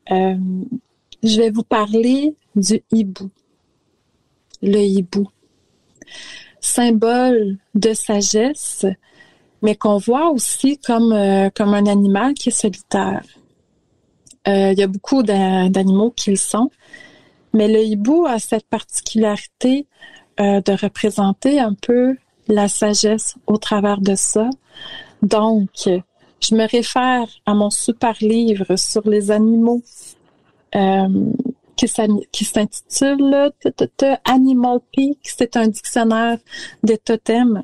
Je vais vous parler du hibou. Le hibou, symbole de sagesse, mais qu'on voit aussi comme un animal qui est solitaire. Il y a beaucoup d'animaux qui le sont, mais le hibou a cette particularité de représenter un peu la sagesse au travers de ça. Donc, je me réfère à mon super livre sur les animaux qui s'intitule Animal Peak. C'est un dictionnaire des totems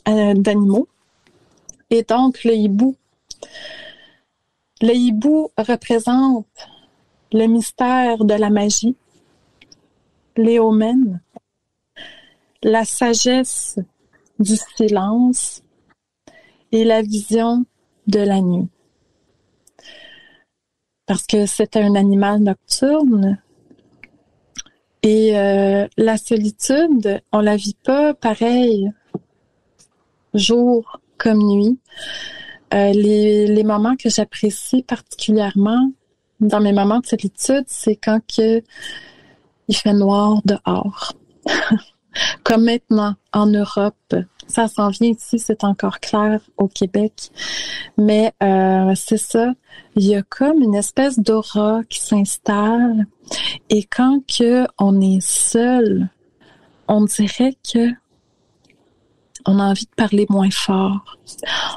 d'animaux. Et donc, le hibou représente le mystère de la magie, l'éomen, la sagesse du silence et la vision de la nuit. Parce que c'est un animal nocturne et la solitude, on la vit pas pareil jour comme nuit. les moments que j'apprécie particulièrement dans mes moments de solitude, c'est quand il fait noir dehors. Comme maintenant, en Europe. Ça s'en vient ici, c'est encore clair au Québec. Mais c'est ça, il y a comme une espèce d'aura qui s'installe. Et quand on est seul, on dirait que on a envie de parler moins fort.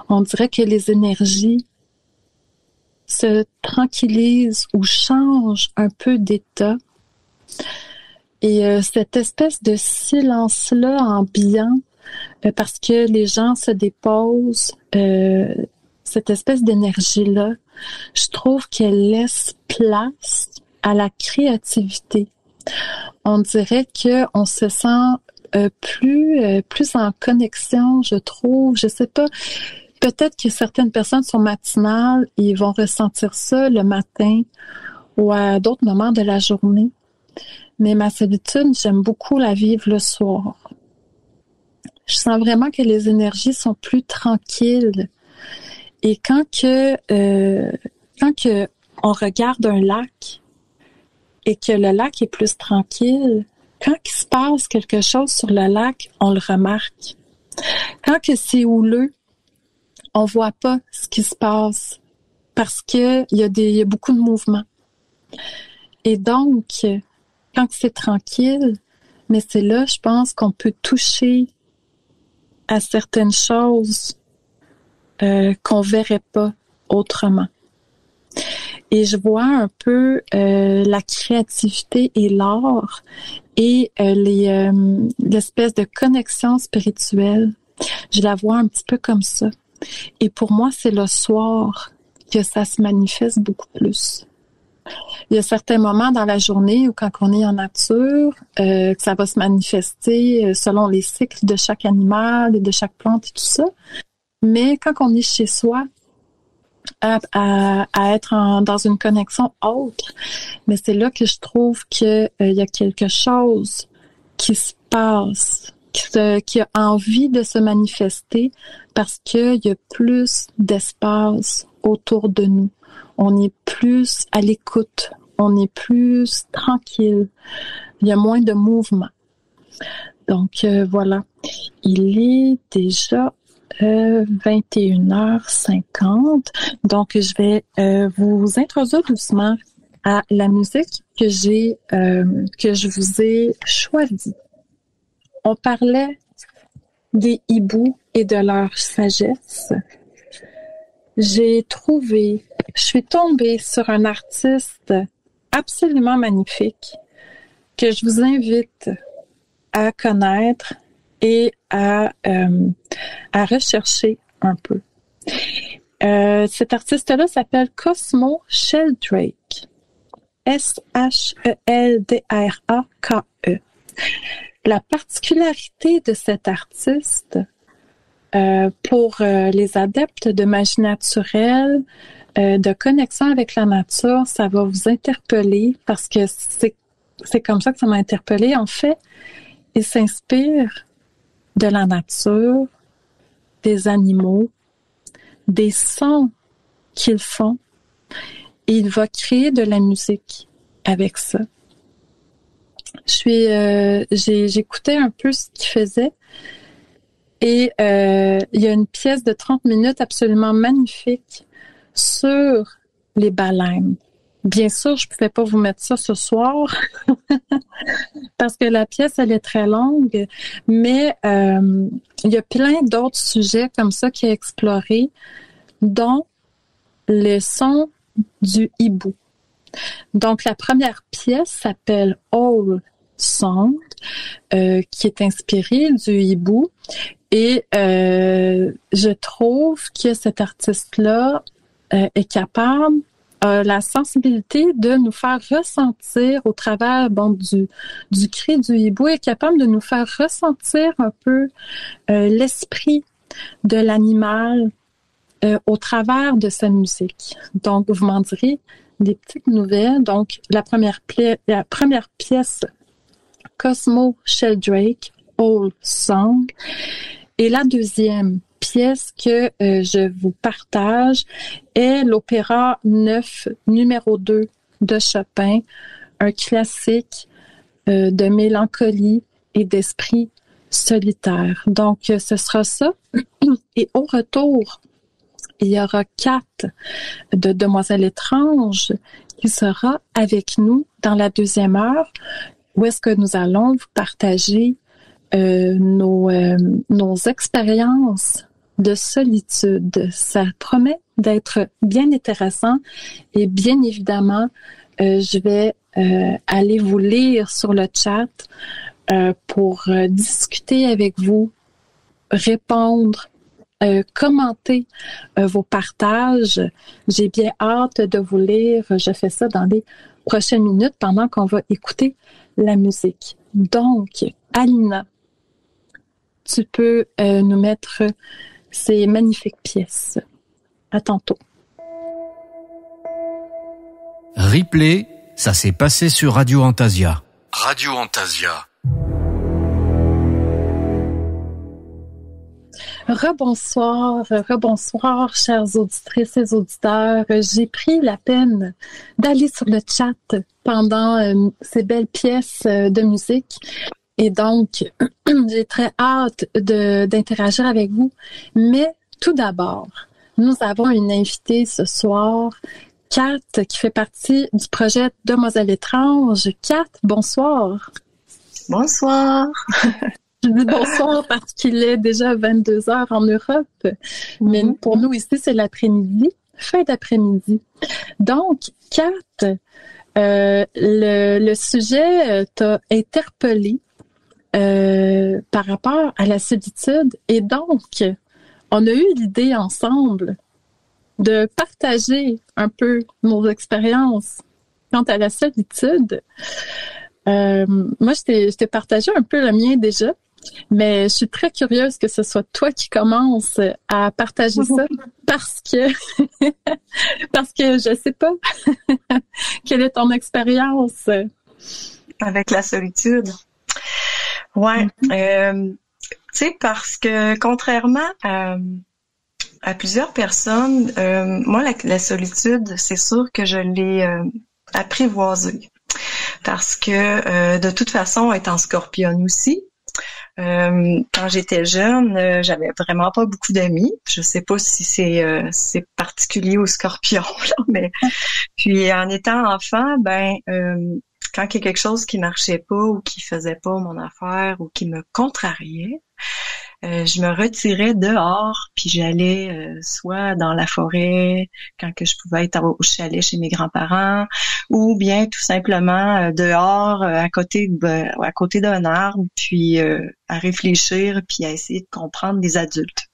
On dirait que les énergies se tranquillisent ou changent un peu d'état. Et cette espèce de silence-là ambiant, parce que les gens se déposent, cette espèce d'énergie-là, je trouve qu'elle laisse place à la créativité. On dirait qu'on se sent plus en connexion, je trouve. Je sais pas, peut-être que certaines personnes sont matinales et vont ressentir ça le matin ou à d'autres moments de la journée. Mais ma solitude, j'aime beaucoup la vivre le soir. Je sens vraiment que les énergies sont plus tranquilles. Et quand on regarde un lac et que le lac est plus tranquille, quand il se passe quelque chose sur le lac, on le remarque. Quand que c'est houleux, on voit pas ce qui se passe parce que il y a beaucoup de mouvements. Et donc, quand c'est tranquille, mais c'est là, je pense, qu'on peut toucher à certaines choses qu'on verrait pas autrement. Et je vois un peu la créativité et l'art et l'espèce de connexion spirituelle. Je la vois un petit peu comme ça. Et pour moi, c'est le soir que ça se manifeste beaucoup plus. Il y a certains moments dans la journée où quand on est en nature, que ça va se manifester selon les cycles de chaque animal et de chaque plante et tout ça. Mais quand on est chez soi, à être dans une connexion autre, mais c'est là que je trouve que y a quelque chose qui se passe, qui a envie de se manifester parce qu'il y a plus d'espace autour de nous. On est plus à l'écoute, on est plus tranquille, il y a moins de mouvement. Donc voilà, il est déjà 21h50, donc je vais vous introduire doucement à la musique que je vous ai choisie. On parlait des hiboux et de leur sagesse. Je suis tombée sur un artiste absolument magnifique que je vous invite à connaître et à rechercher un peu. Cet artiste-là s'appelle Cosmo Sheldrake. Sheldrake. La particularité de cet artiste, pour les adeptes de magie naturelle, de connexion avec la nature, ça va vous interpeller parce que c'est comme ça que ça m'a interpellée. En fait, il s'inspire de la nature, des animaux, des sons qu'ils font, et il va créer de la musique avec ça. J'écoutais un peu ce qu'il faisait et il y a une pièce de 30 minutes absolument magnifique sur les baleines. Bien sûr, je pouvais pas vous mettre ça ce soir parce que la pièce, elle est très longue, mais il y a plein d'autres sujets comme ça qui est exploré, dont le son du hibou. Donc, la première pièce s'appelle Owl Song, qui est inspirée du hibou. Et je trouve que cet artiste-là est capable, la sensibilité de nous faire ressentir au travers du cri du hibou, est capable de nous faire ressentir un peu l'esprit de l'animal au travers de sa musique. Donc, vous m'en direz des petites nouvelles. Donc, la première pièce, Cosmo Sheldrake, Old Song. Et la deuxième pièce que je vous partage est l'opéra 9, numéro 2 de Chopin, un classique de mélancolie et d'esprit solitaire. Donc, ce sera ça. Et au retour, il y aura Kat de Demoiselle étrange qui sera avec nous dans la deuxième heure, où est-ce que nous allons vous partager nos expériences de solitude. Ça promet d'être bien intéressant et bien évidemment, je vais aller vous lire sur le chat pour discuter avec vous, répondre, commenter vos partages. J'ai bien hâte de vous lire. Je fais ça dans les prochaines minutes pendant qu'on va écouter la musique. Donc, Alina, tu peux nous mettre ces magnifiques pièces. À tantôt. Replay, ça s'est passé sur Radio Antasia. Radio Antasia. Rebonsoir, chères auditrices et auditeurs. J'ai pris la peine d'aller sur le chat pendant ces belles pièces de musique. Et donc, j'ai très hâte d'interagir avec vous. Mais tout d'abord, nous avons une invitée ce soir, Kat, qui fait partie du projet Demoiselle étrange. Kat, bonsoir. Bonsoir. Je dis bonsoir parce qu'il est déjà 22 heures en Europe. Mais pour nous ici, c'est l'après-midi, fin d'après-midi. Donc, Kat, le sujet t'a interpellé par rapport à la solitude. Et donc, on a eu l'idée ensemble de partager un peu nos expériences quant à la solitude. Moi, je t'ai partagé un peu le mien déjà, mais je suis très curieuse que ce soit toi qui commences à partager ça parce que je sais pas quelle est ton expérience avec la solitude. Ouais, tu sais, parce que contrairement à plusieurs personnes, moi la solitude, c'est sûr que je l'ai apprivoisée parce que de toute façon, étant scorpionne aussi, quand j'étais jeune, j'avais vraiment pas beaucoup d'amis. Je sais pas si c'est particulier aux scorpions, là, mais puis en étant enfant, quand il y a quelque chose qui marchait pas ou qui faisait pas mon affaire ou qui me contrariait, je me retirais dehors puis j'allais soit dans la forêt quand que je pouvais être au chalet chez mes grands-parents ou bien tout simplement dehors à côté d'un arbre puis à réfléchir puis à essayer de comprendre les adultes.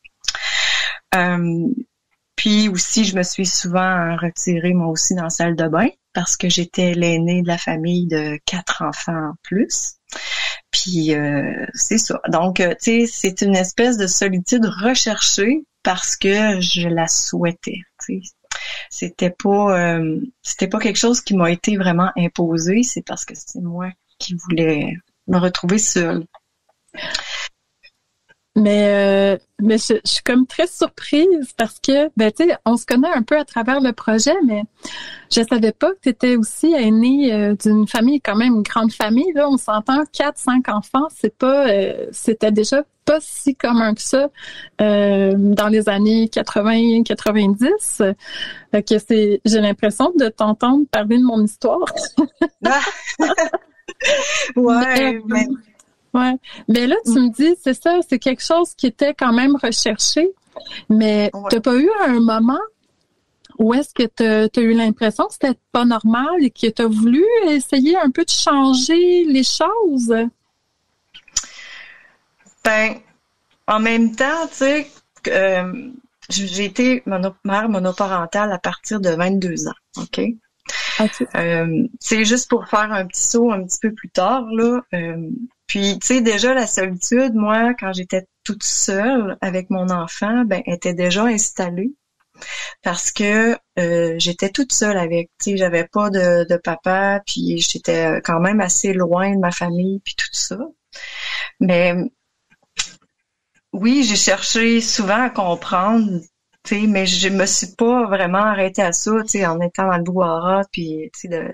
Puis aussi je me suis souvent retirée moi aussi dans la salle de bain parce que j'étais l'aînée de la famille de 4 enfants en plus. Puis c'est ça. Donc, tu sais, c'est une espèce de solitude recherchée parce que je la souhaitais. Tu sais, c'était pas quelque chose qui m'a été vraiment imposé. C'est parce que c'est moi qui voulais me retrouver seule. Mais je suis comme très surprise parce que, tu sais, on se connaît un peu à travers le projet, mais je savais pas que tu étais aussi aînée d'une famille, quand même une grande famille, là. On s'entend 4-5 enfants, c'était déjà pas si commun que ça dans les années 80-90. Que j'ai l'impression de t'entendre parler de mon histoire. Ouais, mais... Ouais, mais là tu me dis, c'est ça, c'est quelque chose qui était quand même recherché, mais t'as pas eu un moment où est-ce que t'as eu l'impression que c'était pas normal et que t'as voulu essayer un peu de changer les choses? En même temps, tu sais, j'ai été mère monoparentale à partir de 22 ans, OK? C'est juste pour faire un petit saut un petit peu plus tard, là. Puis, tu sais, déjà, la solitude, moi, quand j'étais toute seule avec mon enfant, était déjà installée parce que j'étais toute seule avec, tu sais, j'avais pas de papa, puis j'étais quand même assez loin de ma famille, puis tout ça. Mais oui, j'ai cherché souvent à comprendre, tu sais, mais je me suis pas vraiment arrêtée à ça, tu sais, en étant dans le brouhaha, puis tu sais, de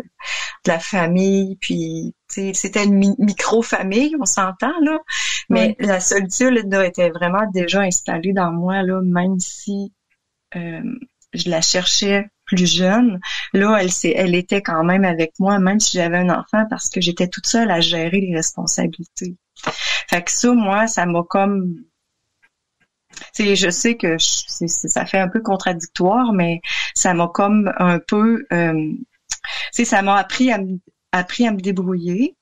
la famille, puis tu sais, c'était une micro-famille, on s'entend là, mais la solitude là, était vraiment déjà installée dans moi là, même si je la cherchais plus jeune. Là, elle était quand même avec moi, même si j'avais un enfant, parce que j'étais toute seule à gérer les responsabilités. Fait que ça, moi, ça m'a comme... Tu sais, je sais que ça fait un peu contradictoire, mais ça m'a comme un peu... tu sais, ça m'a appris à me débrouiller,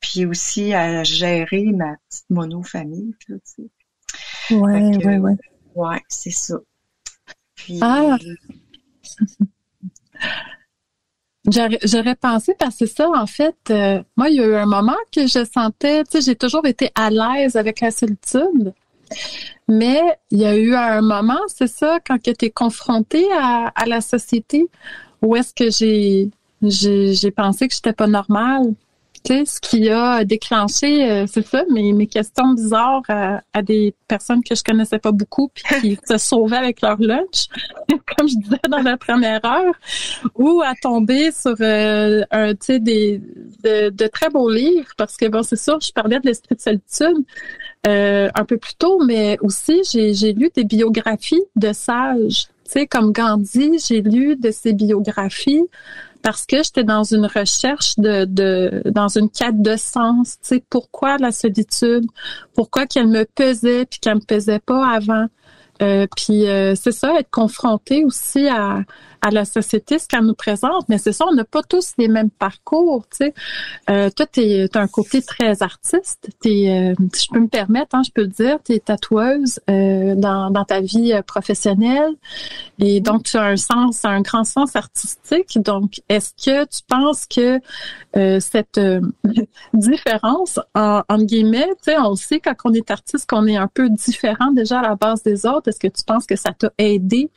puis aussi à gérer ma petite monofamille, là, tu sais. Ouais, c'est ça. Puis... J'aurais pensé parce que ça, en fait, moi, il y a eu un moment que je sentais, tu sais, j'ai toujours été à l'aise avec la solitude, mais il y a eu un moment, c'est ça, quand tu es confronté à la société, où est-ce que j'ai pensé que j'étais pas normale. Tu sais, ce qui a déclenché, c'est ça, mes questions bizarres à des personnes que je connaissais pas beaucoup puis qui se sauvaient avec leur lunch, comme je disais dans la première heure, ou à tomber sur tu sais, de très beaux livres, parce que bon, c'est sûr, je parlais de l'esprit de solitude un peu plus tôt, mais aussi j'ai lu des biographies de sages. Tu sais, comme Gandhi, j'ai lu de ses biographies parce que j'étais dans une recherche dans une quête de sens. Tu sais, pourquoi la solitude? Pourquoi qu'elle me pesait puis qu'elle me pesait pas avant? Puis c'est ça, être confronté aussi à la société, ce qu'elle nous présente. Mais c'est ça, on n'a pas tous les mêmes parcours, tu sais. Toi, t'as un côté très artiste. Je peux me permettre, je peux le dire, t'es tatoueuse dans ta vie professionnelle. Et donc, tu as un grand sens artistique. Donc, est-ce que tu penses que cette différence, entre guillemets, tu sais, on sait quand on est artiste qu'on est un peu différent déjà à la base des autres. Est-ce que tu penses que ça t'a aidé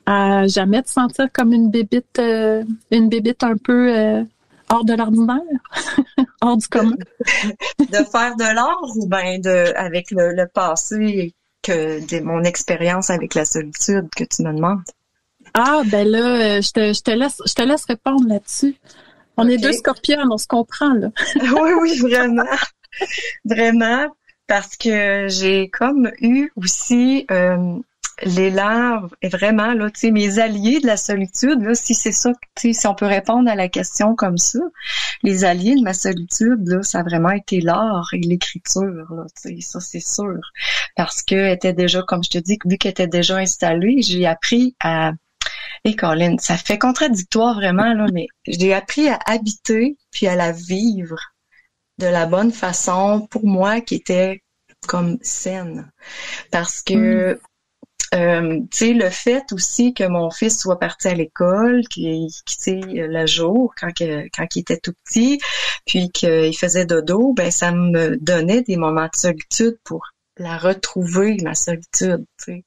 à jamais te sentir comme une bébite un peu hors de l'ordinaire, hors du commun? De faire de l'art ou bien avec le passé de mon expérience avec la solitude que tu me demandes? Ah, ben là, je te laisse répondre là-dessus. On est deux scorpions, on se comprend, là. Oui, vraiment. Vraiment, parce que j'ai comme eu aussi l'élan, vraiment, là, tu sais, mes alliés de la solitude, là, si c'est ça, tu sais, si on peut répondre à la question comme ça, les alliés de ma solitude, là, ça a vraiment été l'art et l'écriture, là, tu sais, ça, c'est sûr. Parce que était déjà, comme je te dis, vu qu'elle était déjà installée, j'ai appris à... Et Colin, ça fait contradictoire vraiment, là, mais j'ai appris à habiter puis à la vivre de la bonne façon pour moi qui était comme saine. Parce que, tu sais, le fait aussi que mon fils soit parti à l'école, tu sais, le jour, quand il était tout petit, puis qu'il faisait dodo, ben ça me donnait des moments de solitude pour la retrouver, ma solitude, tu sais.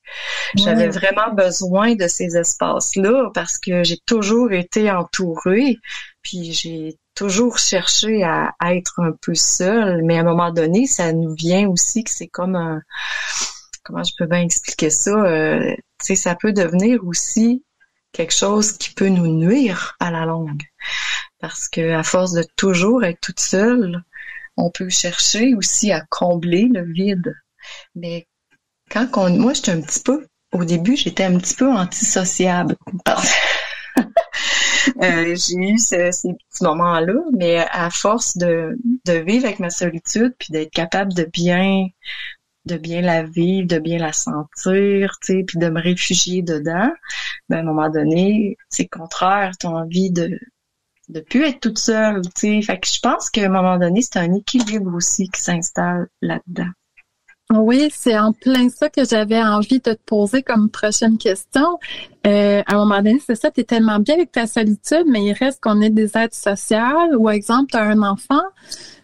J'avais vraiment besoin de ces espaces-là parce que j'ai toujours été entourée, puis j'ai toujours cherché à être un peu seule, mais à un moment donné, ça nous vient aussi que c'est comme un... Comment je peux bien expliquer ça? Tu sais, ça peut devenir aussi quelque chose qui peut nous nuire à la longue. Parce que à force de toujours être toute seule, on peut chercher aussi à combler le vide. Mais moi, j'étais un petit peu, au début, j'étais un petit peu antisociable. J'ai eu ces petits moments-là, mais à force de vivre avec ma solitude, puis d'être capable de bien la vivre, de bien la sentir, tu sais, puis de me réfugier dedans, ben à un moment donné, c'est contraire, t'as envie de plus être toute seule, tu sais. Fait que je pense qu'à un moment donné, c'est un équilibre aussi qui s'installe là-dedans. Oui, c'est en plein ça que j'avais envie de te poser comme prochaine question. À un moment donné, c'est ça, tu es tellement bien avec ta solitude, mais il reste qu'on est des êtres sociaux. Ou exemple, tu as un enfant,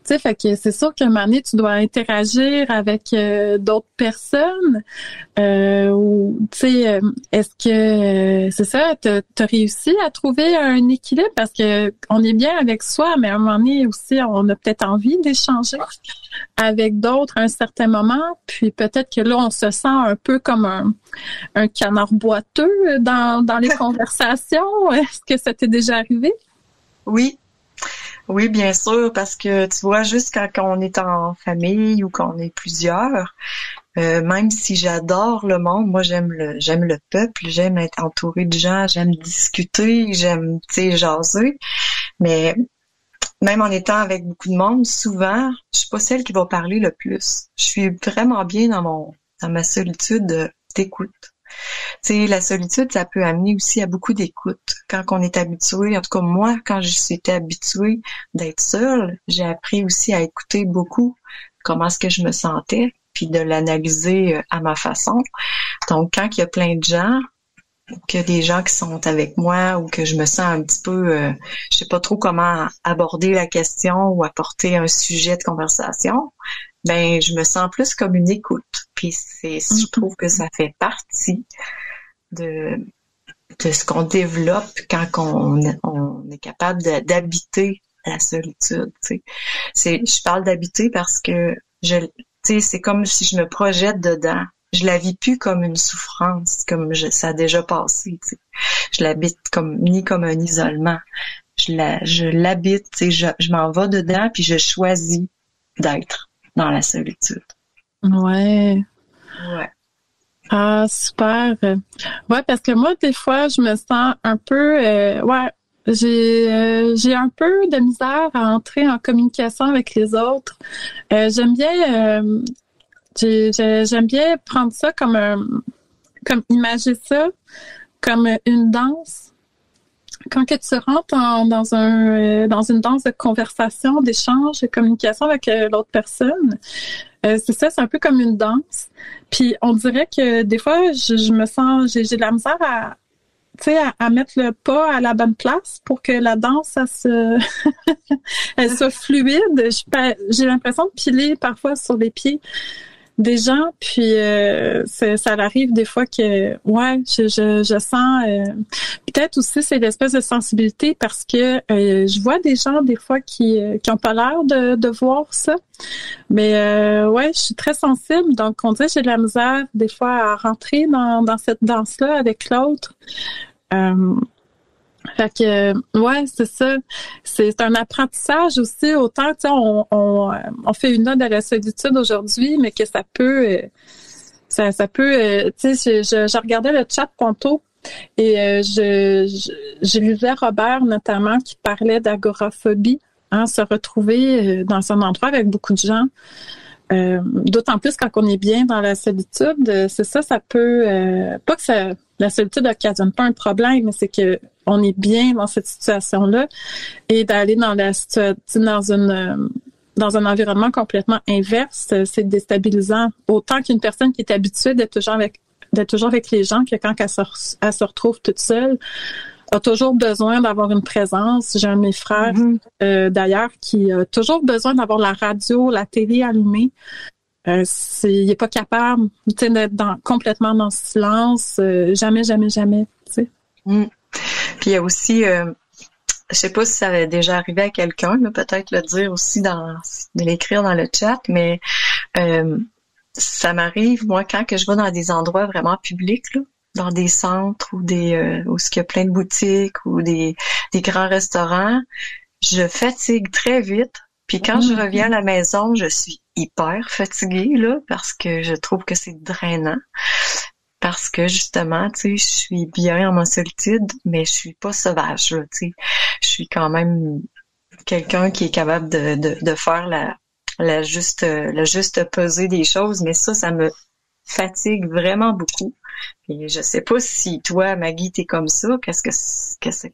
tu sais, fait que c'est sûr qu'à un moment donné, tu dois interagir avec d'autres personnes. Ou, tu sais, est-ce que c'est ça, t'as réussi à trouver un équilibre? Parce que on est bien avec soi, mais à un moment donné aussi, on a peut-être envie d'échanger avec d'autres à un certain moment. Puis peut-être que là, on se sent un peu comme un canard boiteux dans les conversations. Est-ce que ça t'est déjà arrivé? Oui. Oui, bien sûr, parce que tu vois, juste quand on est en famille ou qu'on est plusieurs, même si j'adore le monde, moi j'aime le peuple, j'aime être entourée de gens, j'aime discuter, j'aime, tu sais, jaser, mais même en étant avec beaucoup de monde, souvent, je suis pas celle qui va parler le plus. Je suis vraiment bien dans ma solitude d'écoute. Tu sais, la solitude, ça peut amener aussi à beaucoup d'écoute. Quand on est habitué, en tout cas moi, quand j'étais habituée d'être seule, j'ai appris aussi à écouter beaucoup comment est-ce que je me sentais, puis de l'analyser à ma façon. Donc, quand il y a plein de gens, que des gens qui sont avec moi ou que je me sens un petit peu, je sais pas trop comment aborder la question ou apporter un sujet de conversation, ben je me sens plus comme une écoute. Puis je trouve que ça fait partie de ce qu'on développe quand on est capable d'habiter la solitude. Tu sais, je parle d'habiter parce que tu sais, c'est comme si je me projette dedans. Je la vis plus comme une souffrance, ça a déjà passé. Tu sais. Je l'habite ni comme un isolement. Je l'habite. Tu sais, je m'en vais dedans puis je choisis d'être dans la solitude. Ouais. Ouais. Ah, super. Ouais, parce que moi, des fois, je me sens un peu... j'ai un peu de misère à entrer en communication avec les autres. J'aime bien prendre ça comme imager ça comme une danse. Quand que tu rentres dans une danse de conversation, d'échange, de communication avec l'autre personne, c'est ça, c'est un peu comme une danse. Puis on dirait que des fois, je me sens, j'ai de la misère à mettre le pas à la bonne place pour que la danse, elle soit fluide. J'ai l'impression de piler parfois sur les pieds des gens, puis ça arrive des fois que je sens peut-être aussi c'est l'espèce de sensibilité parce que je vois des gens des fois qui ont pas l'air de voir ça, mais je suis très sensible, donc on dirait que j'ai de la misère des fois à rentrer dans cette danse-là avec l'autre. Fait que c'est ça. C'est un apprentissage aussi. Autant, tu sais, on fait une ode à la solitude aujourd'hui, mais que ça peut, ça peut. Tu sais, je regardais le chat tantôt et je lisais Robert notamment qui parlait d'agoraphobie, se retrouver dans un endroit avec beaucoup de gens. D'autant plus quand on est bien dans la solitude, c'est ça. Ça peut pas que ça. La solitude n'occasionne pas un problème, mais c'est que on est bien dans cette situation-là et d'aller dans dans un environnement complètement inverse, c'est déstabilisant. Autant qu'une personne qui est habituée d'être toujours avec les gens, que quand elle se retrouve toute seule, a toujours besoin d'avoir une présence. J'ai un de mes frères, d'ailleurs, qui a toujours besoin d'avoir la radio, la télé allumée. Il est pas capable, tu sais, d'être complètement dans le silence, jamais, tu sais. Puis il y a aussi, je sais pas si ça avait déjà arrivé à quelqu'un, mais peut-être le dire aussi de l'écrire dans le chat, mais ça m'arrive moi quand que je vais dans des endroits vraiment publics, là, dans des centres ou où il y a plein de boutiques ou des grands restaurants, je fatigue très vite. Puis quand je reviens à la maison, je suis hyper fatiguée là parce que je trouve que c'est drainant. Parce que justement, tu sais, je suis bien en ma solitude, mais je suis pas sauvage là, tu sais. Je suis quand même quelqu'un qui est capable de faire la juste pesée des choses, mais ça me fatigue vraiment beaucoup. Et je sais pas si toi, Maggie, t'es comme ça. Qu'est-ce que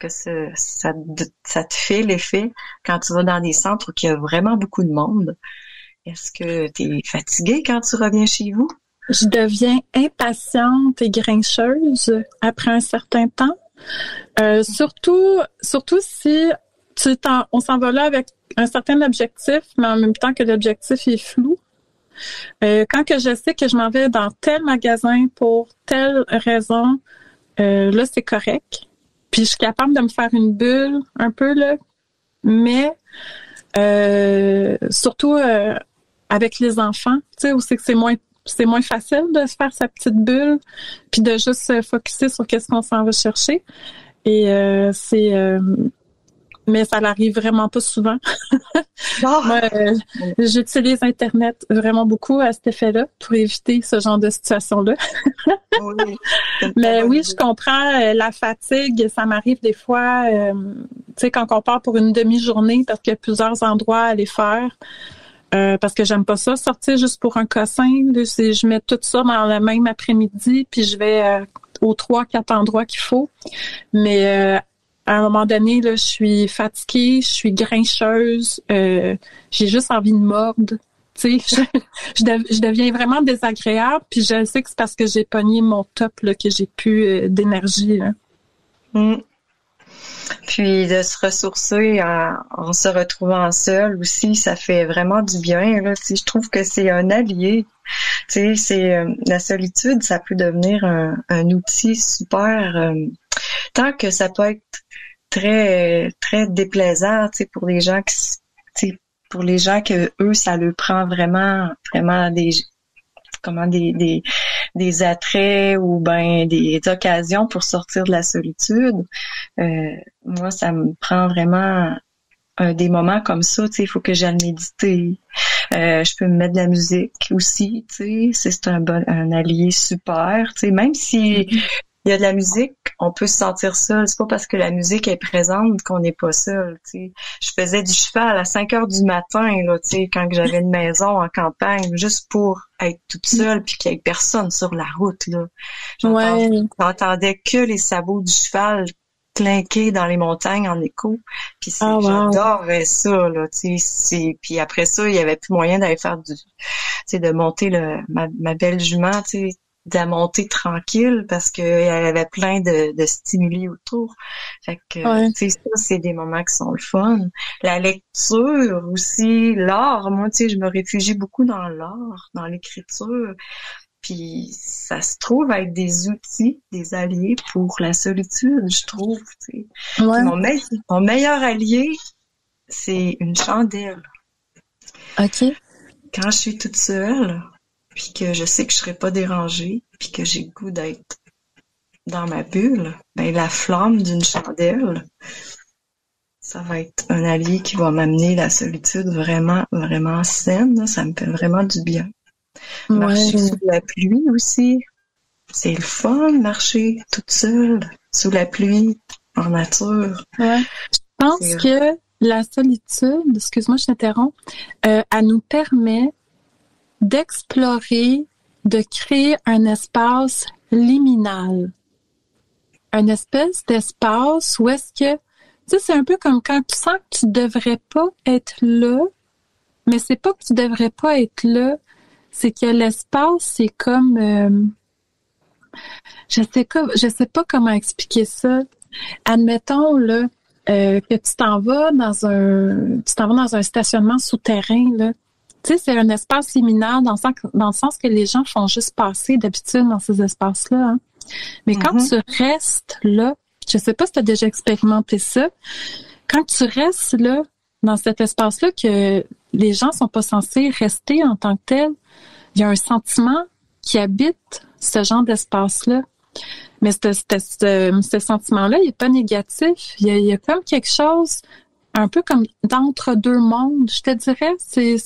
ça te fait l'effet quand tu vas dans des centres où il y a vraiment beaucoup de monde? Est-ce que t'es fatiguée quand tu reviens chez vous? Je deviens impatiente et grincheuse après un certain temps. Surtout si on s'en va là avec un certain objectif, mais en même temps que l'objectif est flou. Quand que je sais que je m'en vais dans tel magasin pour telle raison, là, c'est correct. Puis je suis capable de me faire une bulle un peu, là. Mais surtout avec les enfants, tu sais, aussi que c'est moins facile de se faire sa petite bulle puis de juste se focusser sur qu'est-ce qu'on s'en va chercher. Et mais ça n'arrive vraiment pas souvent. Moi, j'utilise Internet vraiment beaucoup à cet effet-là pour éviter ce genre de situation-là. Oui, mais oui, je comprends la fatigue. Ça m'arrive des fois, tu sais, quand on part pour une demi-journée parce qu'il y a plusieurs endroits à aller faire. Parce que j'aime pas ça, sortir juste pour un cossin. Là, je mets tout ça dans le même après-midi, puis je vais aux 3-4 endroits qu'il faut. Mais à un moment donné, là, je suis fatiguée, je suis grincheuse, j'ai juste envie de mordre. Tu sais, je deviens vraiment désagréable, puis je sais que c'est parce que j'ai pogné mon top là, que j'ai plus d'énergie. Là. Puis de se ressourcer en se retrouvant seul aussi, ça fait vraiment du bien. Là. Tu sais, je trouve que c'est un allié. Tu sais, la solitude, ça peut devenir un outil super. Tant que ça peut être très très déplaisant, tu sais, pour les gens pour les gens que eux, ça leur prend vraiment des attraits ou ben des occasions pour sortir de la solitude. Moi, ça me prend vraiment des moments comme ça, tu sais, il faut que j'aille méditer. Je peux me mettre de la musique aussi, tu sais, c'est un allié super, tu sais, même si il y a de la musique, on peut se sentir seul. C'est pas parce que la musique est présente qu'on n'est pas seul, tu sais. Je faisais du cheval à 5 heures du matin, là, tu sais, quand j'avais une maison en campagne, juste pour être toute seule puis qu'il y ait personne sur la route, là. J'entendais que les sabots du cheval clinquer dans les montagnes en écho. Puis j'adorais ça, là, tu sais. Puis après ça, il y avait plus moyen d'aller faire de monter ma belle jument, tu sais, de la monter tranquille parce que elle avait plein de stimuli autour. Fait que, tu sais, ça, c'est des moments qui sont le fun. La lecture aussi, l'art. Moi, tu sais, je me réfugie beaucoup dans l'art, dans l'écriture. Puis ça se trouve être des outils, des alliés pour la solitude, je trouve, tu sais. Mon meilleur allié, c'est une chandelle. OK. Quand je suis toute seule, puis que je sais que je serai pas dérangée, puis que j'ai le goût d'être dans ma bulle, ben la flamme d'une chandelle, ça va être un allié qui va m'amener la solitude vraiment, vraiment saine. Ça me fait vraiment du bien. Marcher sous la pluie aussi, c'est le fun, marcher toute seule, sous la pluie, en nature. Ouais. Je pense que la solitude, excuse-moi, je t'interromps, elle nous permet d'explorer, de créer un espace liminal. Un espèce d'espace où est-ce que, tu sais, c'est un peu comme quand tu sens que tu devrais pas être là, mais c'est pas que tu devrais pas être là, c'est que l'espace, c'est comme, je sais pas comment expliquer ça. Admettons, là, que tu t'en vas dans un stationnement souterrain, là. Tu sais, c'est un espace liminal dans le sens que les gens font juste passer d'habitude dans ces espaces-là. Hein. Mais quand tu restes là, je sais pas si tu as déjà expérimenté ça, quand tu restes là, dans cet espace-là, que les gens sont pas censés rester en tant que tels, il y a un sentiment qui habite ce genre d'espace-là. Mais ce sentiment-là, il est pas négatif. Il y a comme quelque chose, un peu comme d'entre-deux mondes, je te dirais. C'est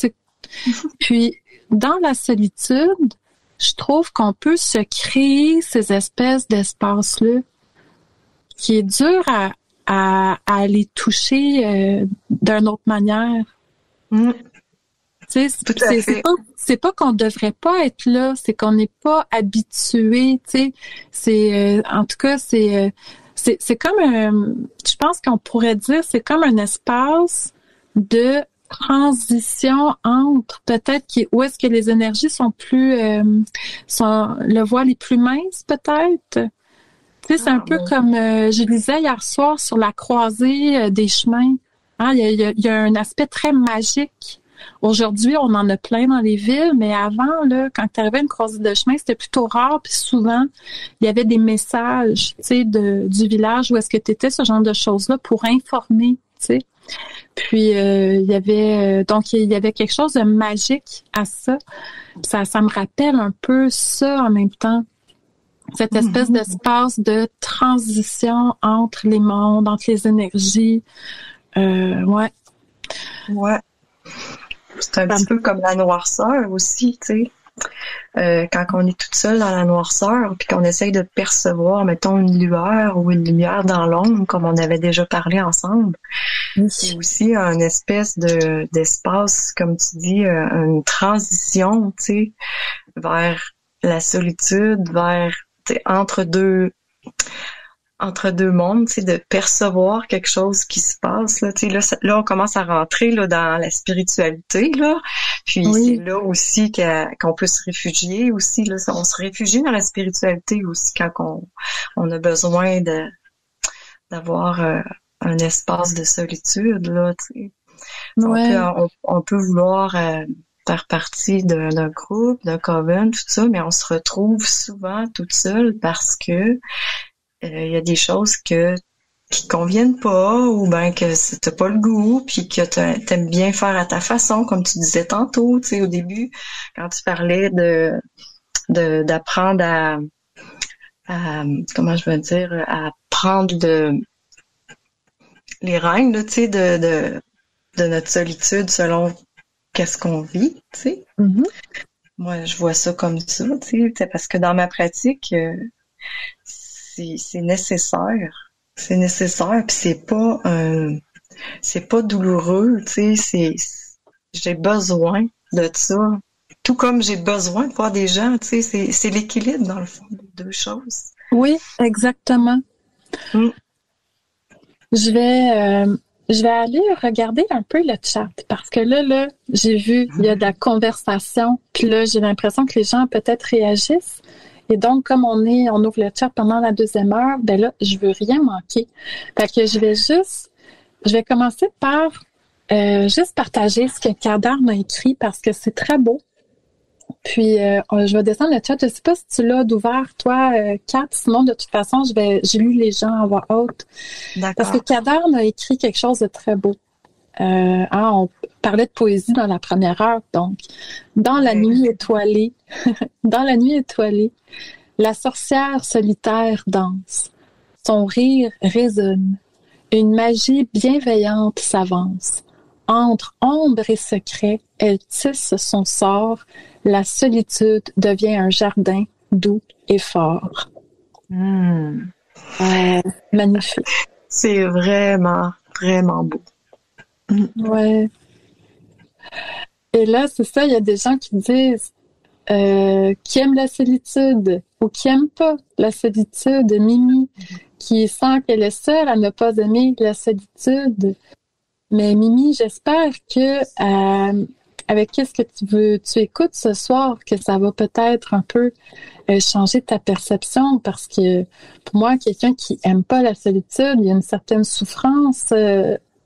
Puis, dans la solitude, je trouve qu'on peut se créer ces espèces d'espaces-là qui est dur à aller toucher d'une autre manière. Tu sais, c'est pas qu'on devrait pas être là, c'est qu'on n'est pas habitué, tu sais. C'est en tout cas, c'est comme je pense qu'on pourrait dire c'est comme un espace de transition entre peut-être où est-ce que les énergies sont plus sont le voile est plus mince peut-être. Tu sais, c'est un peu comme je lisais hier soir sur la croisée des chemins Hein, il y a un aspect très magique. Aujourd'hui, on en a plein dans les villes, mais avant, là, quand tu arrivais à une croisée de chemin, c'était plutôt rare. Puis souvent, il y avait des messages, tu sais, du village où est-ce que tu étais, ce genre de choses-là, pour informer, tu sais. Puis il y avait quelque chose de magique à ça. Ça me rappelle un peu ça en même temps. Cette espèce d'espace de transition entre les mondes, entre les énergies. Ouais. Ouais. C'est un petit peu comme la noirceur aussi, tu sais. Quand on est toute seule dans la noirceur, puis qu'on essaye de percevoir, mettons, une lueur ou une lumière dans l'ombre, comme on avait déjà parlé ensemble, c'est aussi un espèce d'espace, comme tu dis, une transition, tu sais, vers la solitude, vers, tu sais, entre deux mondes, tu sais, de percevoir quelque chose qui se passe, là, tu sais, là, on commence à rentrer, là, dans la spiritualité, là, puis c'est là aussi qu'on peut se réfugier aussi, là, on se réfugie dans la spiritualité aussi quand on a besoin d'avoir un espace de solitude, là, tu sais. Ouais. On peut vouloir faire partie d'un groupe, d'un coven, tout ça, mais on se retrouve souvent toute seule parce que il y a des choses qui conviennent pas, ou ben que t'as pas le goût, puis que t'aimes bien faire à ta façon, comme tu disais tantôt, tu sais, au début, quand tu parlais d'apprendre à comment je veux dire, à prendre les règnes, tu sais, de notre solitude selon qu'est-ce qu'on vit, tu sais. Mm-hmm. Moi, je vois ça comme ça, tu sais, parce que dans ma pratique, c'est nécessaire. C'est nécessaire, puis c'est pas douloureux, tu sais, j'ai besoin de ça. Tout comme j'ai besoin de voir des gens, tu sais, c'est l'équilibre dans le fond des deux choses. Oui, exactement. Je vais aller regarder un peu le chat parce que là, j'ai vu, il y a de la conversation, puis là, j'ai l'impression que les gens peut-être réagissent. Et donc, comme on ouvre le chat pendant la 2e heure, ben là, je veux rien manquer. Fait que je vais commencer par juste partager ce que Kadar m'a écrit parce que c'est très beau. Puis, je vais descendre le chat. Je sais pas si tu l'as d'ouvert, toi, Kat. Sinon, de toute façon, j'ai lu les gens en voix haute. D'accord. Parce que Kadar m'a écrit quelque chose de très beau. On parlait de poésie dans la première heure, donc. Dans la nuit étoilée, dans la nuit étoilée, la sorcière solitaire danse. Son rire résonne. Une magie bienveillante s'avance. Entre ombre et secret, elle tisse son sort. La solitude devient un jardin doux et fort. Magnifique. C'est vraiment, vraiment beau. Ouais. Et là, c'est ça, il y a des gens qui disent qui aiment la solitude ou qui aiment pas la solitude. Mimi, qui sent qu'elle est seule à ne pas aimer la solitude. Mais Mimi, j'espère que avec qu'est-ce que tu écoutes ce soir, que ça va peut-être un peu changer ta perception, parce que pour moi, quelqu'un qui aime pas la solitude, il y a une certaine souffrance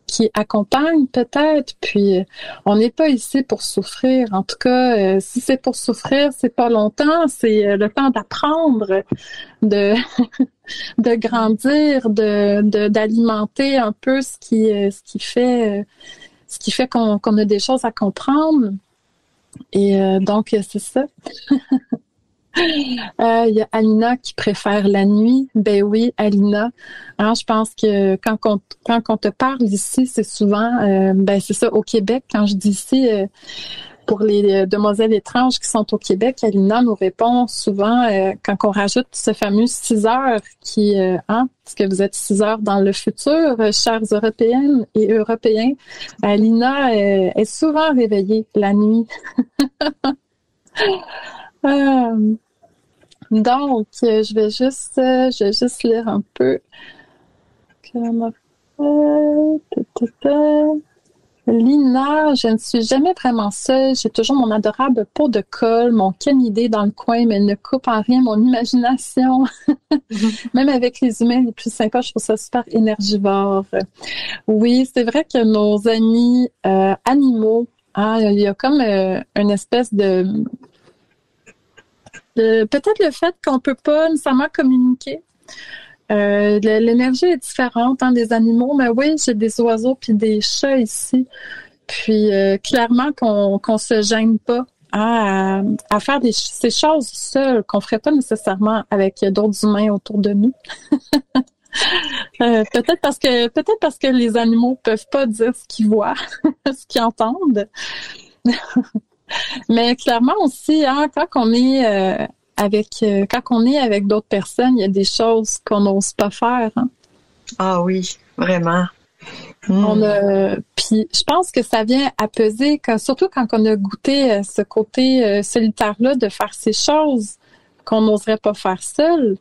qui accompagne peut-être, puis on n'est pas ici pour souffrir. En tout cas, si c'est pour souffrir, c'est pas longtemps, c'est le temps d'apprendre, de grandir, d'alimenter un peu ce qui fait qu'on a des choses à comprendre. Et donc c'est ça. Il y a Alina qui préfère la nuit. Ben oui, Alina. Alors, je pense que quand on te parle ici, c'est souvent, c'est ça, au Québec. Quand je dis ici, pour les demoiselles étranges qui sont au Québec, Alina nous répond souvent, quand on rajoute ce fameux 6 heures parce que vous êtes 6 heures dans le futur, chères Européennes et Européens, Alina est souvent réveillée la nuit. Donc, je vais juste lire un peu. Lina, je ne suis jamais vraiment seule. J'ai toujours mon adorable pot de colle, mon canidé dans le coin, mais elle ne coupe en rien mon imagination. Même avec les humains les plus sympas, je trouve ça super énergivore. Oui, c'est vrai que nos amis animaux, il y a comme une espèce de peut-être le fait qu'on peut pas nécessairement communiquer. L'énergie est différente des animaux, mais oui, j'ai des oiseaux puis des chats ici. Puis clairement qu'on se gêne pas à faire ces choses seules qu'on ferait pas nécessairement avec d'autres humains autour de nous. Peut-être parce que les animaux peuvent pas dire ce qu'ils voient, ce qu'ils entendent. Mais clairement aussi, quand on est quand on est avec d'autres personnes, il y a des choses qu'on n'ose pas faire. Ah oui, vraiment. Puis je pense que ça vient apaiser, surtout quand on a goûté ce côté solitaire-là de faire ces choses qu'on n'oserait pas faire seul.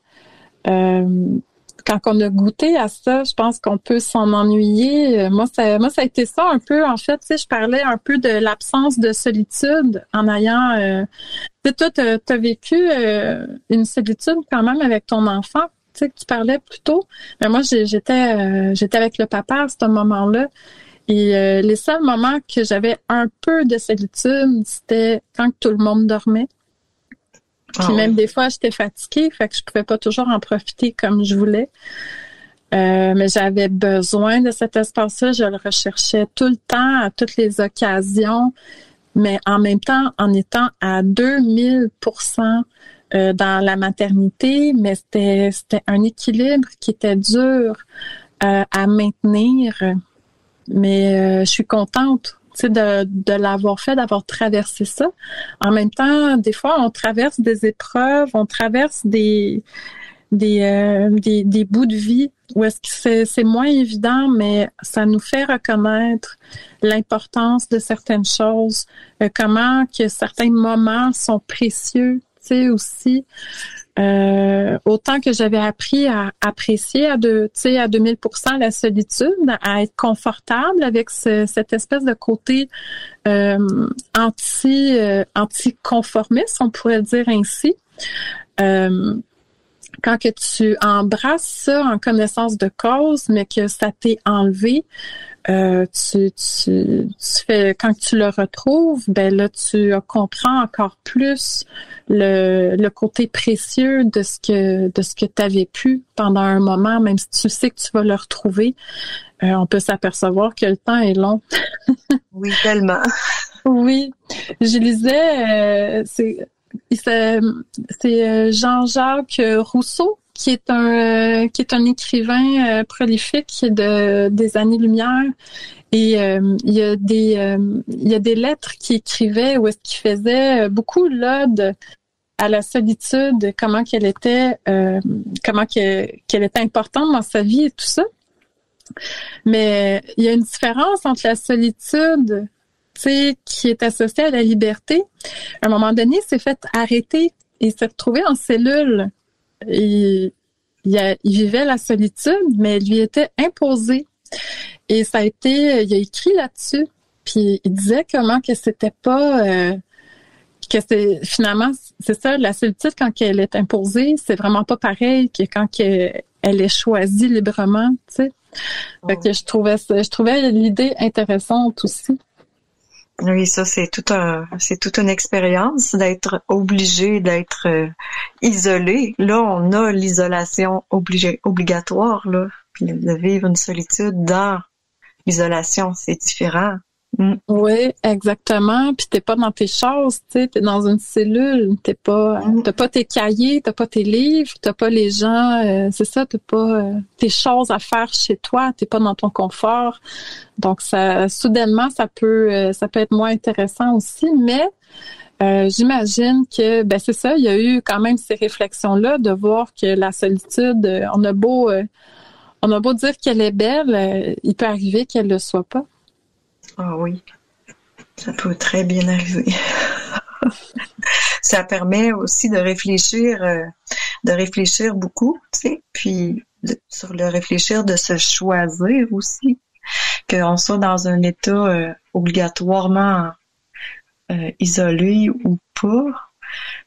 Quand on a goûté à ça, je pense qu'on peut s'en ennuyer. Moi, ça a été ça un peu. En fait, tu sais, je parlais un peu de l'absence de solitude en ayant. Tu sais, toi, t'as vécu une solitude quand même avec ton enfant. Tu sais, que tu parlais plus tôt. Mais moi, j'étais avec le papa à ce moment-là. Et les seuls moments que j'avais un peu de solitude, c'était quand tout le monde dormait. Puis même des fois, j'étais fatiguée, fait que je pouvais pas toujours en profiter comme je voulais. Mais j'avais besoin de cet espace-là. Je le recherchais tout le temps, à toutes les occasions, mais en même temps, en étant à 2000% dans la maternité, mais c'était un équilibre qui était dur à maintenir. Mais je suis contente de l'avoir fait, d'avoir traversé ça. En même temps, des fois, on traverse des épreuves, on traverse des bouts de vie où est-ce que c'est moins évident, mais ça nous fait reconnaître l'importance de certaines choses, comment que certains moments sont précieux, tu sais, aussi. Autant que j'avais appris à apprécier à 2000% la solitude, à être confortable avec cette espèce de côté anticonformiste, on pourrait dire ainsi. Quand que tu embrasses ça en connaissance de cause, mais que ça t'est enlevé, tu fais, quand tu le retrouves, ben là tu comprends encore plus le côté précieux de ce que tu avais pu pendant un moment, même si tu sais que tu vas le retrouver. On peut s'apercevoir que le temps est long. Oui, tellement. Oui, je lisais, c'est Jean-Jacques Rousseau qui est un écrivain prolifique des années-lumière, et il y a des lettres qu'il écrivait où est-ce qu'il faisait beaucoup l'ode à la solitude, comment qu'elle était importante dans sa vie et tout ça. Mais il y a une différence entre la solitude, tu sais, qui est associée à la liberté. À un moment donné, il s'est fait arrêter et s'est retrouvé en cellule. Il vivait la solitude, mais elle lui était imposée. Et il a écrit là-dessus. Puis il disait comment que c'était pas, finalement, c'est ça, la solitude quand elle est imposée, c'est vraiment pas pareil que quand elle est choisie librement, tu sais. Fait que je trouvais l'idée intéressante aussi. Oui, ça c'est toute une expérience d'être obligé d'être isolé. Là, on a l'isolation obligatoire là, puis de vivre une solitude dans l'isolation, c'est différent. Oui, exactement. Puis t'es pas dans tes choses, tu sais, t'es dans une cellule, t'as pas tes cahiers, t'as pas tes livres, t'as pas les gens, c'est ça, t'as pas tes choses à faire chez toi, t'es pas dans ton confort. Donc soudainement, ça peut être moins intéressant aussi, mais j'imagine que c'est ça, il y a eu quand même ces réflexions-là de voir que la solitude, on a beau dire qu'elle est belle, il peut arriver qu'elle le soit pas. Ah oui, ça peut très bien arriver. Ça permet aussi de réfléchir beaucoup, tu sais, puis sur le réfléchir de se choisir aussi. qu'on soit dans un état obligatoirement isolé ou pas,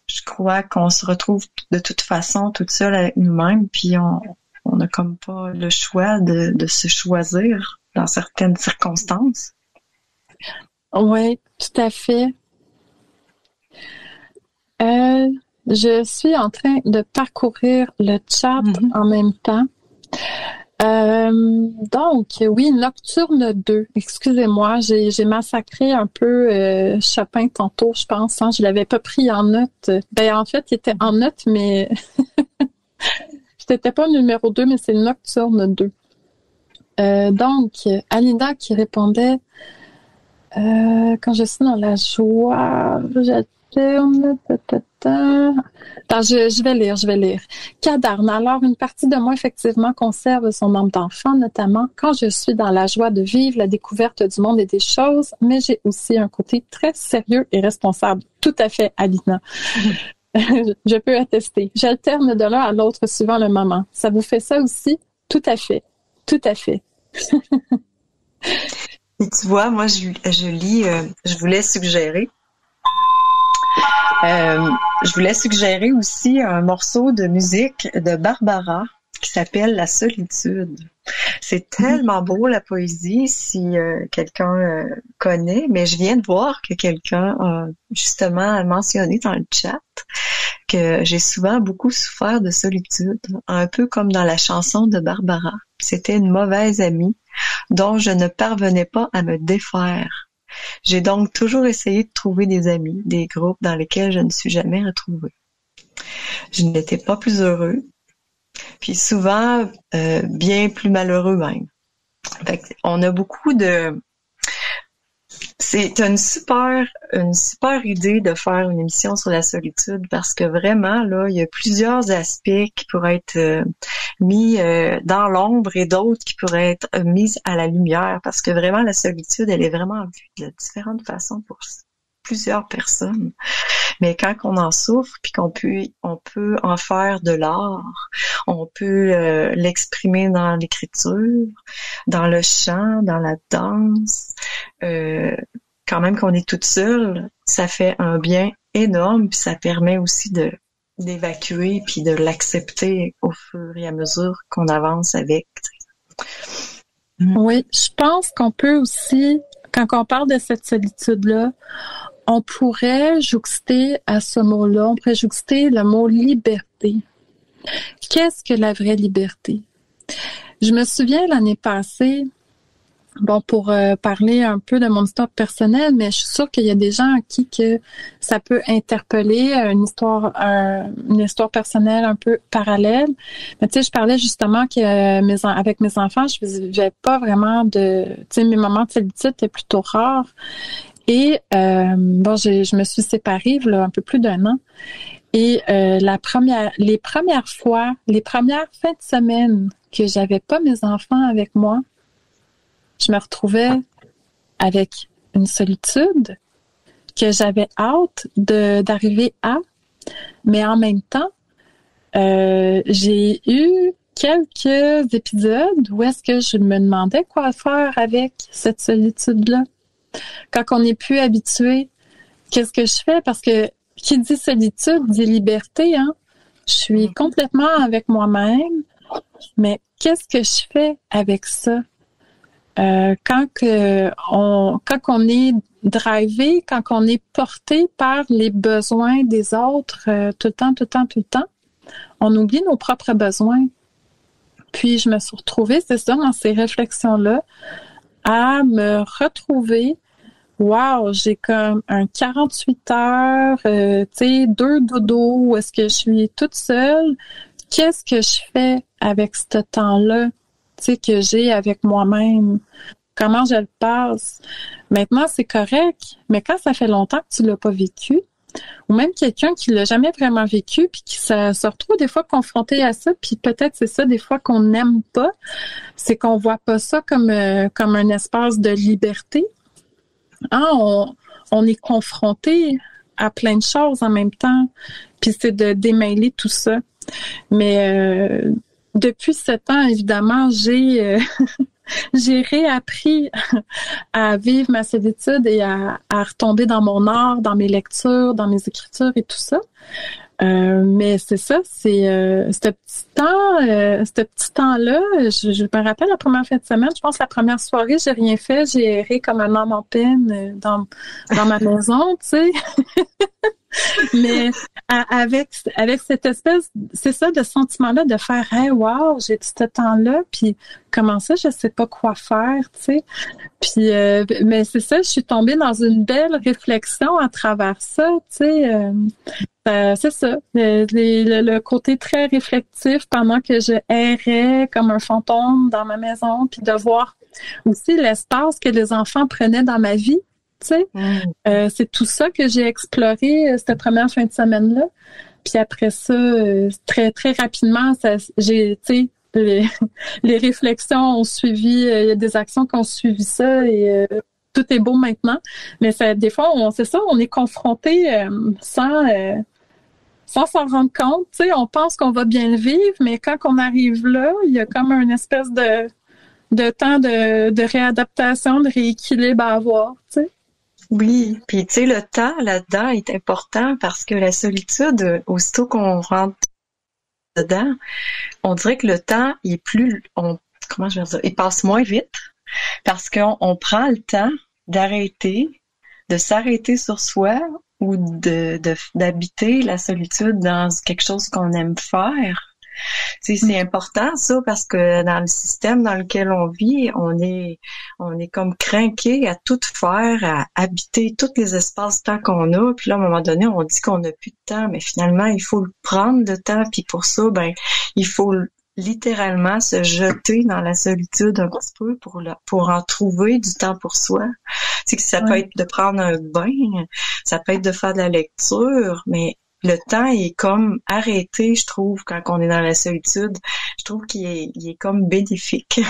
je crois qu'on se retrouve de toute façon toute seule avec nous-mêmes, puis on n'a comme pas le choix de se choisir dans certaines circonstances. Oui, tout à fait. Je suis en train de parcourir le chat en même temps. Donc, oui, Nocturne 2. Excusez-moi, j'ai massacré un peu Chopin tantôt, je pense. Hein, je l'avais pas pris en note. En fait, il était en note, mais c'était pas numéro 2, mais c'est Nocturne 2. Donc, Alida qui répondait quand je suis dans la joie, j'alterne. Attends, je vais lire. Cadarne. Alors, une partie de moi, effectivement, conserve son âme d'enfant, notamment quand je suis dans la joie de vivre la découverte du monde et des choses, mais j'ai aussi un côté très sérieux et responsable. Tout à fait, Alina. Je peux attester. J'alterne de l'un à l'autre suivant le moment. Ça vous fait ça aussi? Tout à fait. Tout à fait. Et tu vois, moi, je lis, je voulais suggérer aussi un morceau de musique de Barbara qui s'appelle La solitude. C'est tellement beau, la poésie, si quelqu'un connaît, mais je viens de voir que quelqu'un a justement mentionné dans le chat que j'ai souvent beaucoup souffert de solitude, un peu comme dans la chanson de Barbara. C'était une mauvaise amie dont je ne parvenais pas à me défaire. J'ai donc toujours essayé de trouver des amis, des groupes dans lesquels je ne suis jamais retrouvée. Je n'étais pas plus heureux, puis souvent bien plus malheureux même. Fait on a beaucoup de... C'est une super idée de faire une émission sur la solitude parce que vraiment, là, il y a plusieurs aspects qui pourraient être mis dans l'ombre et d'autres qui pourraient être mis à la lumière parce que vraiment, la solitude, elle est vraiment vue de différentes façons pour plusieurs personnes. Mais quand on en souffre, puis on peut en faire de l'art, on peut l'exprimer dans l'écriture, dans le chant, dans la danse. Quand même qu'on est toute seule, ça fait un bien énorme, puis ça permet aussi d'évacuer puis de l'accepter au fur et à mesure qu'on avance avec. Oui, je pense qu'on peut aussi, quand on parle de cette solitude-là, on pourrait jouxter à ce mot-là, on pourrait jouxter le mot liberté. Qu'est-ce que la vraie liberté? Je me souviens l'année passée, pour parler un peu de mon histoire personnelle, mais je suis sûre qu'il y a des gens à qui que ça peut interpeller une histoire personnelle un peu parallèle. Mais tu sais, je parlais justement que avec mes enfants, je vivais pas vraiment mes moments de solitude étaient plutôt rares. Et je me suis séparée là, un peu plus d'1 an. Et les premières fins de semaine que j'avais pas mes enfants avec moi, je me retrouvais avec une solitude que j'avais hâte d'arriver à, mais en même temps, j'ai eu quelques épisodes où est-ce que je me demandais quoi faire avec cette solitude-là. Quand on n'est plus habitué, qu'est-ce que je fais? Parce que qui dit solitude dit liberté, hein? Je suis complètement avec moi-même, mais qu'est-ce que je fais avec ça? Quand on est drivé, quand on est porté par les besoins des autres tout le temps, on oublie nos propres besoins. Puis je me suis retrouvée, c'est ça, dans ces réflexions-là, à me retrouver. Wow, j'ai comme un 48 heures, 2 dodos, où est-ce que je suis toute seule. Qu'est-ce que je fais avec ce temps-là, que j'ai avec moi-même? Comment je le passe? Maintenant, c'est correct, mais quand ça fait longtemps que tu l'as pas vécu, ou même quelqu'un qui l'a jamais vraiment vécu, puis qui se retrouve des fois confronté à ça, puis peut-être c'est ça des fois qu'on n'aime pas, c'est qu'on voit pas ça comme un espace de liberté. On est confronté à plein de choses en même temps, puis c'est de démêler tout ça. Mais depuis 7 ans, évidemment, j'ai j'ai réappris à vivre ma solitude et à retomber dans mon art, dans mes lectures, dans mes écritures et tout ça. Mais c'est ça, c'est ce petit temps-là, je me rappelle la première fin de semaine, je pense la première soirée, j'ai rien fait, j'ai erré comme un âme en peine dans ma maison, tu sais. Mais avec cette espèce, c'est ça, de sentiment-là de faire « Hey, wow, j'ai tout ce temps-là, puis comment ça, je sais pas quoi faire, tu sais. » Puis, mais c'est ça, je suis tombée dans une belle réflexion à travers ça, tu sais. C'est ça, le côté très réflectif pendant que je errais comme un fantôme dans ma maison, puis de voir aussi l'espace que les enfants prenaient dans ma vie. Tu sais, c'est tout ça que j'ai exploré cette première fin de semaine-là. Puis après ça, très très rapidement, j'ai, tu sais, les réflexions ont suivi. Il y a des actions qui ont suivi ça et tout est beau maintenant. Mais ça, des fois, c'est ça, on est confronté sans s'en rendre compte. Tu sais, on pense qu'on va bien le vivre, mais quand on arrive là, il y a comme une espèce de temps de réadaptation, de rééquilibre à avoir. Tu sais. Oui, puis tu sais, le temps là-dedans est important parce que la solitude, aussitôt qu'on rentre dedans, on dirait que le temps il est plus, comment je vais dire, il passe moins vite parce qu'on prend le temps d'arrêter, de s'arrêter sur soi ou d'habiter la solitude dans quelque chose qu'on aime faire. C'est important ça parce que dans le système dans lequel on vit, on est comme crinqué à tout faire, à habiter tous les espaces-temps qu'on a. Puis là, à un moment donné, on dit qu'on n'a plus de temps, mais finalement, il faut le prendre de temps. Puis pour ça, il faut littéralement se jeter dans la solitude un petit peu pour en trouver du temps pour soi. C'est que ça peut être de prendre un bain, ça peut être de faire de la lecture, mais le temps est comme arrêté, je trouve, quand on est dans la solitude. Je trouve qu'il est comme bénéfique.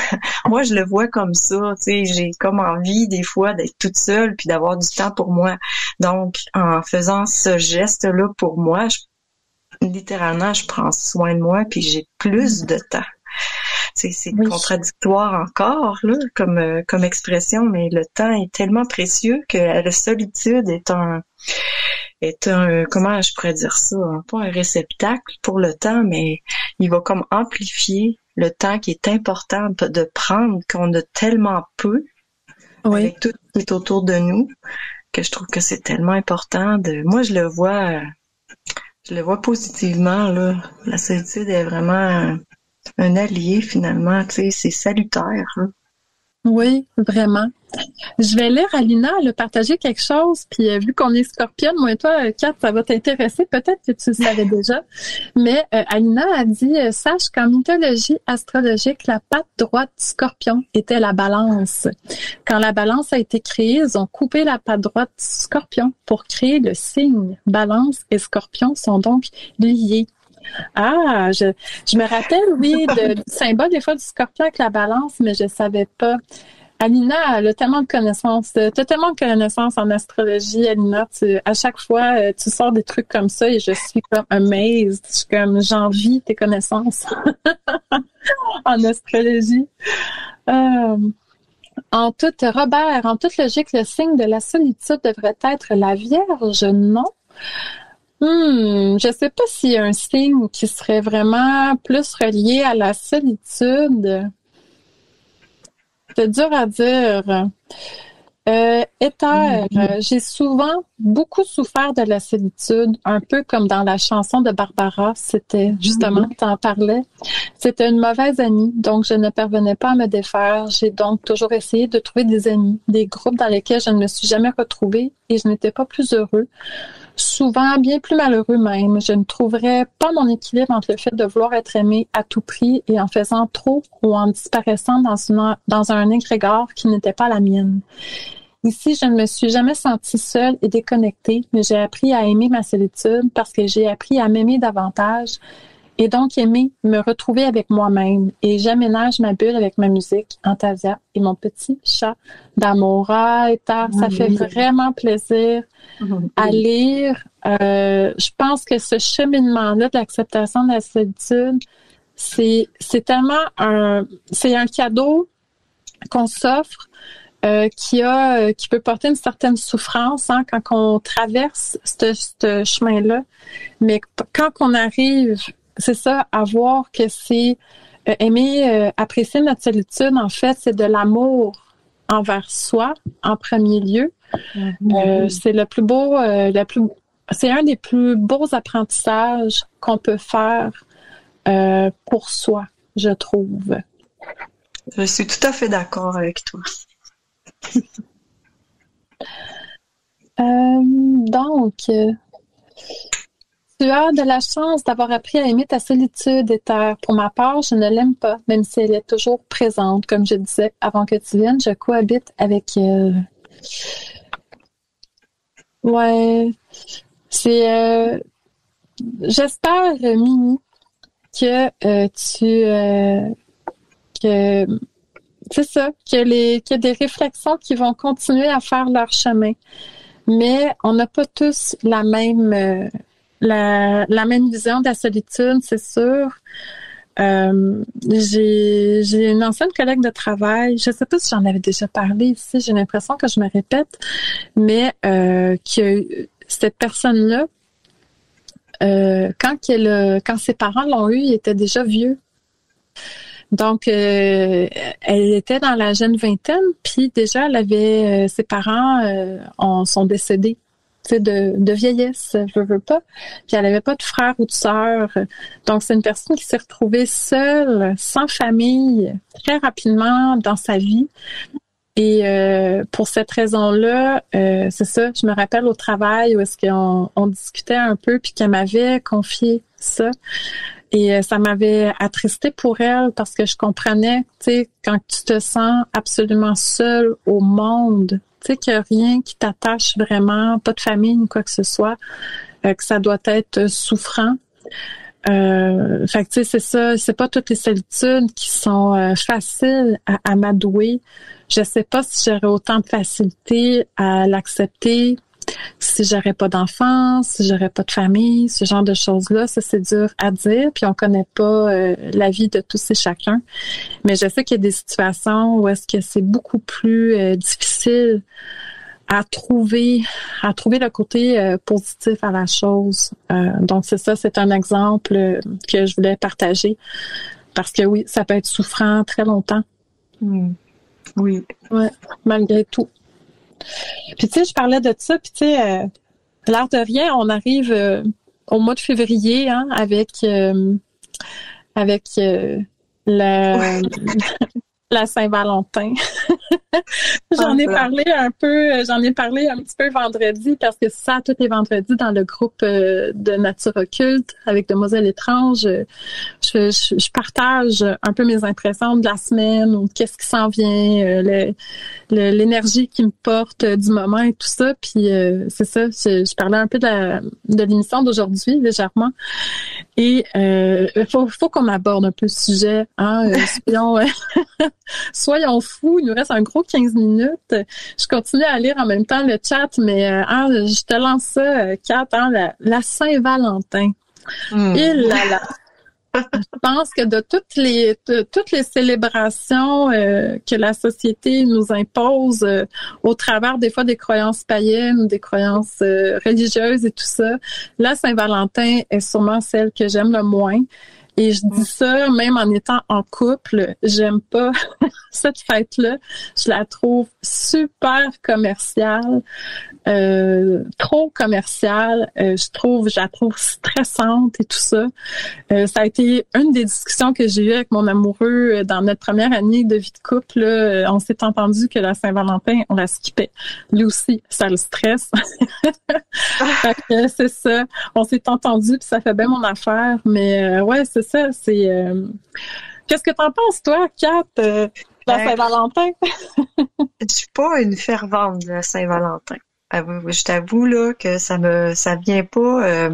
Moi, je le vois comme ça, tu sais, j'ai comme envie des fois d'être toute seule puis d'avoir du temps pour moi. Donc, en faisant ce geste-là pour moi, littéralement, je prends soin de moi puis j'ai plus de temps. C'est contradictoire encore là comme expression, mais le temps est tellement précieux que la solitude est un comment je pourrais dire ça, pas un réceptacle pour le temps, mais il va comme amplifier le temps qui est important de prendre, qu'on a tellement peu avec tout ce qui est autour de nous, que je trouve que c'est tellement important moi je le vois positivement là. La solitude est vraiment un allié finalement, tu sais, c'est salutaire là. Oui, vraiment. Je vais lire Alina, elle a partagé quelque chose, puis vu qu'on est scorpionne, moi et toi, Kat, ça va t'intéresser, peut-être que tu le savais déjà, mais Alina a dit « Sache qu'en mythologie astrologique, la patte droite du scorpion était la balance. Quand la balance a été créée, ils ont coupé la patte droite du scorpion pour créer le signe. Balance et scorpion sont donc liés. » Ah, je me rappelle, oui, du symbole des fois du scorpion avec la balance, mais je savais pas. Alina, elle a tellement de connaissances. T'as tellement de connaissances en astrologie, Alina. À chaque fois, tu sors des trucs comme ça et je suis comme amazed. Je suis comme, j'envie tes connaissances en astrologie. En toute logique, le signe de la solitude devrait être la Vierge, non? Je sais pas s'il y a un signe qui serait vraiment plus relié à la solitude. C'est dur à dire. Éther, j'ai souvent beaucoup souffert de la solitude, un peu comme dans la chanson de Barbara, c'était justement, t'en parlais. C'était une mauvaise amie, donc je ne parvenais pas à me défaire. J'ai donc toujours essayé de trouver des amis, des groupes dans lesquels je ne me suis jamais retrouvée et je n'étais pas plus heureux. Souvent bien plus malheureux même. Je ne trouverais pas mon équilibre entre le fait de vouloir être aimé à tout prix et en faisant trop ou en disparaissant dans un égrégore qui n'était pas la mienne. Ici, je ne me suis jamais sentie seule et déconnectée, mais j'ai appris à aimer ma solitude parce que j'ai appris à m'aimer davantage et donc aimer me retrouver avec moi-même. Et j'aménage ma bulle avec ma musique, Antasia, et mon petit chat d'amour. Éther, ça fait vraiment plaisir à lire. Je pense que ce cheminement-là de l'acceptation de la solitude, c'est tellement c'est un cadeau qu'on s'offre, qui peut porter une certaine souffrance quand on traverse ce chemin-là. Mais quand on arrive, c'est ça, à voir que c'est aimer, apprécier notre solitude, en fait, c'est de l'amour envers soi en premier lieu. C'est le plus beau, c'est un des plus beaux apprentissages qu'on peut faire pour soi, je trouve. Je suis tout à fait d'accord avec toi. Donc, tu as de la chance d'avoir appris à aimer ta solitude, Éther. Pour ma part, je ne l'aime pas, même si elle est toujours présente. Comme je disais avant que tu viennes, je cohabite avec elle. Ouais, c'est... j'espère, Mimi, que c'est ça, qu'il y a des réflexions qui vont continuer à faire leur chemin. Mais on n'a pas tous la même vision de la solitude, c'est sûr. J'ai une ancienne collègue de travail, je sais pas si j'en avais déjà parlé ici, j'ai l'impression que je me répète, mais que cette personne-là, quand ses parents l'ont eu, il était déjà vieux. Donc, elle était dans la jeune vingtaine, puis déjà, elle avait ses parents sont décédés, tu sais, de vieillesse, je veux pas. Puis elle avait pas de frère ou de sœur. Donc, c'est une personne qui s'est retrouvée seule, sans famille, très rapidement dans sa vie. Et pour cette raison-là, c'est ça, je me rappelle au travail où est-ce qu'on discutait un peu, puis qu'elle m'avait confié ça. Et ça m'avait attristée pour elle parce que je comprenais, tu sais, quand tu te sens absolument seule au monde, tu sais, qu'il n'y a rien qui t'attache vraiment, pas de famille ni quoi que ce soit, que ça doit être souffrant. Fait que tu sais, c'est ça, c'est pas toutes les solitudes qui sont faciles à amadouer. Je sais pas si j'aurais autant de facilité à l'accepter si j'aurais pas d'enfants, si j'aurais pas de famille, ce genre de choses-là, ça c'est dur à dire, puis on connaît pas la vie de tous et chacun. Mais je sais qu'il y a des situations où est-ce que c'est beaucoup plus difficile à trouver le côté positif à la chose. Donc c'est ça, c'est un exemple que je voulais partager parce que oui, ça peut être souffrant très longtemps. Oui. Ouais, malgré tout. Puis tu sais, je parlais de ça, puis tu sais, l'air de rien, on arrive au mois de février avec la Saint-Valentin. J'en ai parlé un petit peu vendredi parce que ça, tous les vendredis dans le groupe de Nature Occulte avec Demoiselle Étrange, je partage un peu mes impressions de la semaine ou qu'est-ce qui s'en vient, l'énergie qui me porte du moment et tout ça. Puis c'est ça, je parlais un peu de l'émission d'aujourd'hui légèrement. Et faut qu'on aborde un peu ce sujet. Soyons fous, il nous reste un gros 15 minutes. Je continue à lire en même temps le chat, mais je te lance ça, Kat, la Saint-Valentin. Et là. Je pense que de toutes les célébrations que la société nous impose au travers des fois des croyances païennes ou des croyances religieuses et tout ça, la Saint-Valentin est sûrement celle que j'aime le moins. Et je dis ça même en étant en couple, j'aime pas cette fête-là. Je la trouve super commerciale, trop commerciale. Je la trouve stressante et tout ça. Ça a été une des discussions que j'ai eues avec mon amoureux dans notre première année de vie de couple. Là, on s'est entendu que la Saint-Valentin, on la skippait. Lui aussi, ça le stresse. Fait que c'est ça. On s'est entendu puis ça fait bien mon affaire. Mais ouais, c'est ça. C'est qu'est-ce que t'en penses, toi, Kat, de la Saint-Valentin? Je suis pas une fervente de la Saint-Valentin. Je t'avoue là que ça vient pas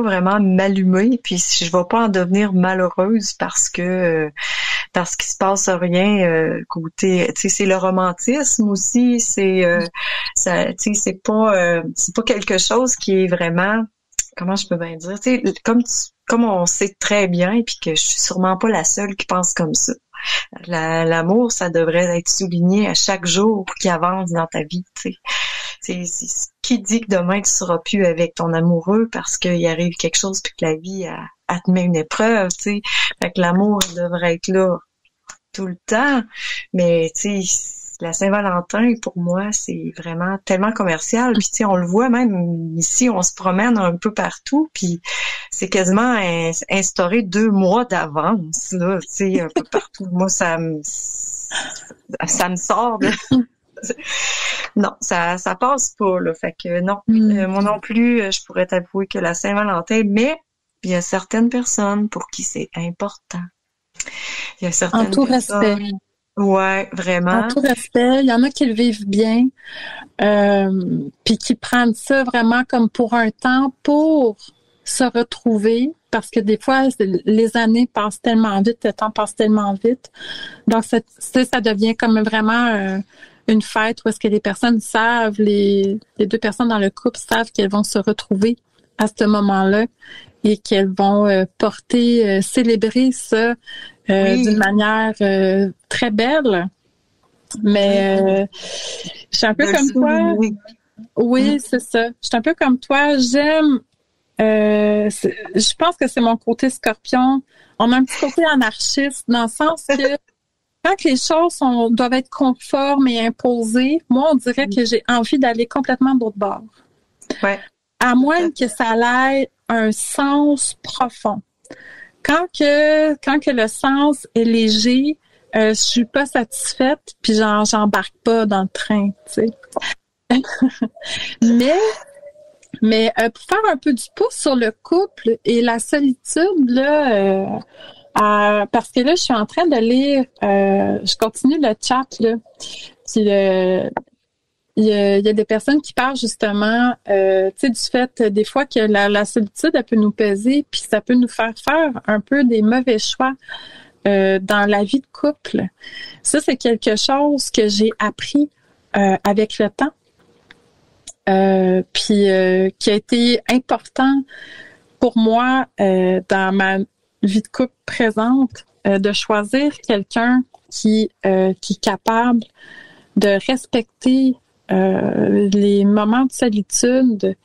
vraiment m'allumer, puis je vais pas en devenir malheureuse parce qu'il se passe rien côté, tu sais, c'est le romantisme aussi, c'est ça, tu sais, c'est pas quelque chose qui est vraiment, comment je peux bien dire, tu sais, comme on sait très bien, puis que je suis sûrement pas la seule qui pense comme ça. L'amour, ça devrait être souligné à chaque jour qui avance dans ta vie, tu sais. C'est qui dit que demain tu seras plus avec ton amoureux parce qu'il arrive quelque chose puis que la vie elle te met une épreuve, tu sais. Fait que l'amour devrait être là tout le temps, mais tu sais, la Saint-Valentin, pour moi, c'est vraiment tellement commercial. Puis, tu sais, on le voit même ici, on se promène un peu partout, puis c'est quasiment instauré 2 mois d'avance, là, tu sais, un peu partout. Moi, ça me sort de... Non, ça passe pas, là. Fait que non, moi non plus, je pourrais t'avouer que la Saint-Valentin, mais il y a certaines personnes pour qui c'est important. Il y a certaines en tout personnes... respect. Ouais, vraiment. En tout respect, il y en a qui le vivent bien, puis qui prennent ça vraiment comme pour un temps pour se retrouver, parce que des fois, les années passent tellement vite, le temps passe tellement vite. Donc, ça devient comme vraiment une fête où est-ce que les personnes savent, les 2 personnes dans le couple savent qu'elles vont se retrouver à ce moment-là et qu'elles vont célébrer ça d'une manière très belle. Mais je suis un peu comme toi. Oui, c'est ça. Je suis un peu comme toi. J'aime... je pense que c'est mon côté scorpion. On a un petit côté anarchiste dans le sens que quand les choses doivent être conformes et imposées, moi, on dirait que j'ai envie d'aller complètement d'autre bord. Ouais. À moins que ça ait un sens profond. Quand que le sens est léger, je suis pas satisfaite, puis j'embarque pas dans le train, tu sais. mais pour faire un peu du pouce sur le couple et la solitude, là, parce que là, je suis en train de lire, je continue le chat, là, puis il y a des personnes qui parlent justement, tu sais, du fait des fois que la solitude, elle peut nous peser, puis ça peut nous faire un peu des mauvais choix dans la vie de couple. Ça, c'est quelque chose que j'ai appris avec le temps, puis qui a été important pour moi dans ma vie de couple présente, de choisir quelqu'un qui est capable de respecter les moments de solitude,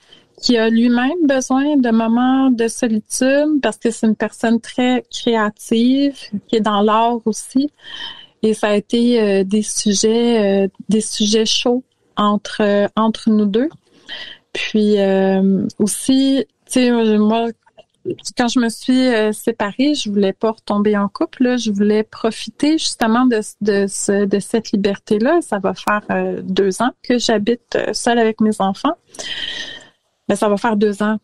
qui a lui-même besoin de moments de solitude parce que c'est une personne très créative, qui est dans l'art aussi. Et ça a été des sujets chauds entre nous deux. Puis aussi, tu sais, moi, quand je me suis séparée, je voulais pas retomber en couple, là. Je voulais profiter justement de cette liberté-là. Ça va faire 2 ans que j'habite seule avec mes enfants. Ben, ça va faire 2 ans,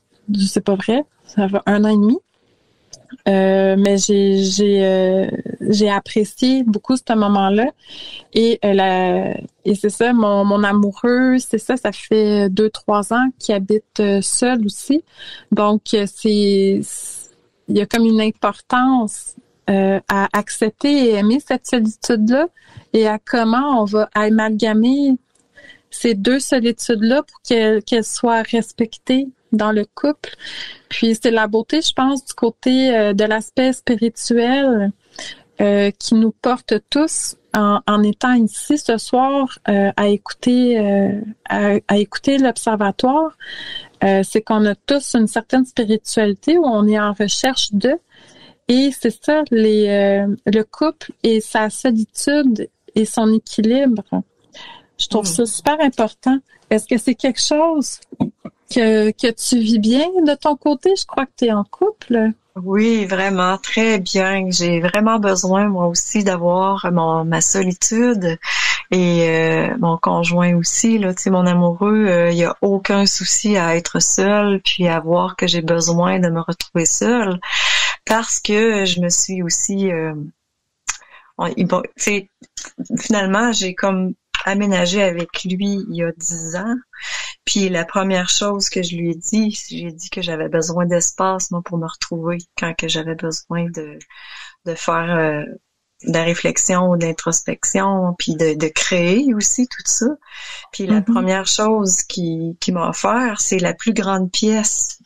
c'est pas vrai. Ça va 1 an et demi. Mais j'ai apprécié beaucoup ce moment-là. Et c'est ça, mon amoureux, c'est ça fait 2-3 ans qu'il habite seul aussi. Donc il y a comme une importance à accepter et aimer cette solitude-là et à comment on va amalgamer ces 2 solitudes-là pour qu'elles soient respectées dans le couple. Puis c'est la beauté, je pense, du côté de l'aspect spirituel qui nous porte tous en étant ici ce soir à écouter l'Observatoire. C'est qu'on a tous une certaine spiritualité où on est en recherche de. Et c'est ça, le couple et sa solitude et son équilibre. Je trouve ça super important. Est-ce que c'est quelque chose que tu vis bien de ton côté? Je crois que tu es en couple. Oui, vraiment, très bien. J'ai vraiment besoin, moi aussi, d'avoir ma solitude et mon conjoint aussi. Là, tu sais, mon amoureux, il y a aucun souci à être seul puis à voir que j'ai besoin de me retrouver seule parce que je me suis aussi... tu sais, finalement, j'ai comme aménagé avec lui il y a 10 ans. Puis la première chose que je lui ai dit, j'ai dit que j'avais besoin d'espace, moi, pour me retrouver quand que j'avais besoin de faire de la réflexion ou d'introspection, puis de créer aussi tout ça. Puis la première chose qui m'a offert, c'est la plus grande pièce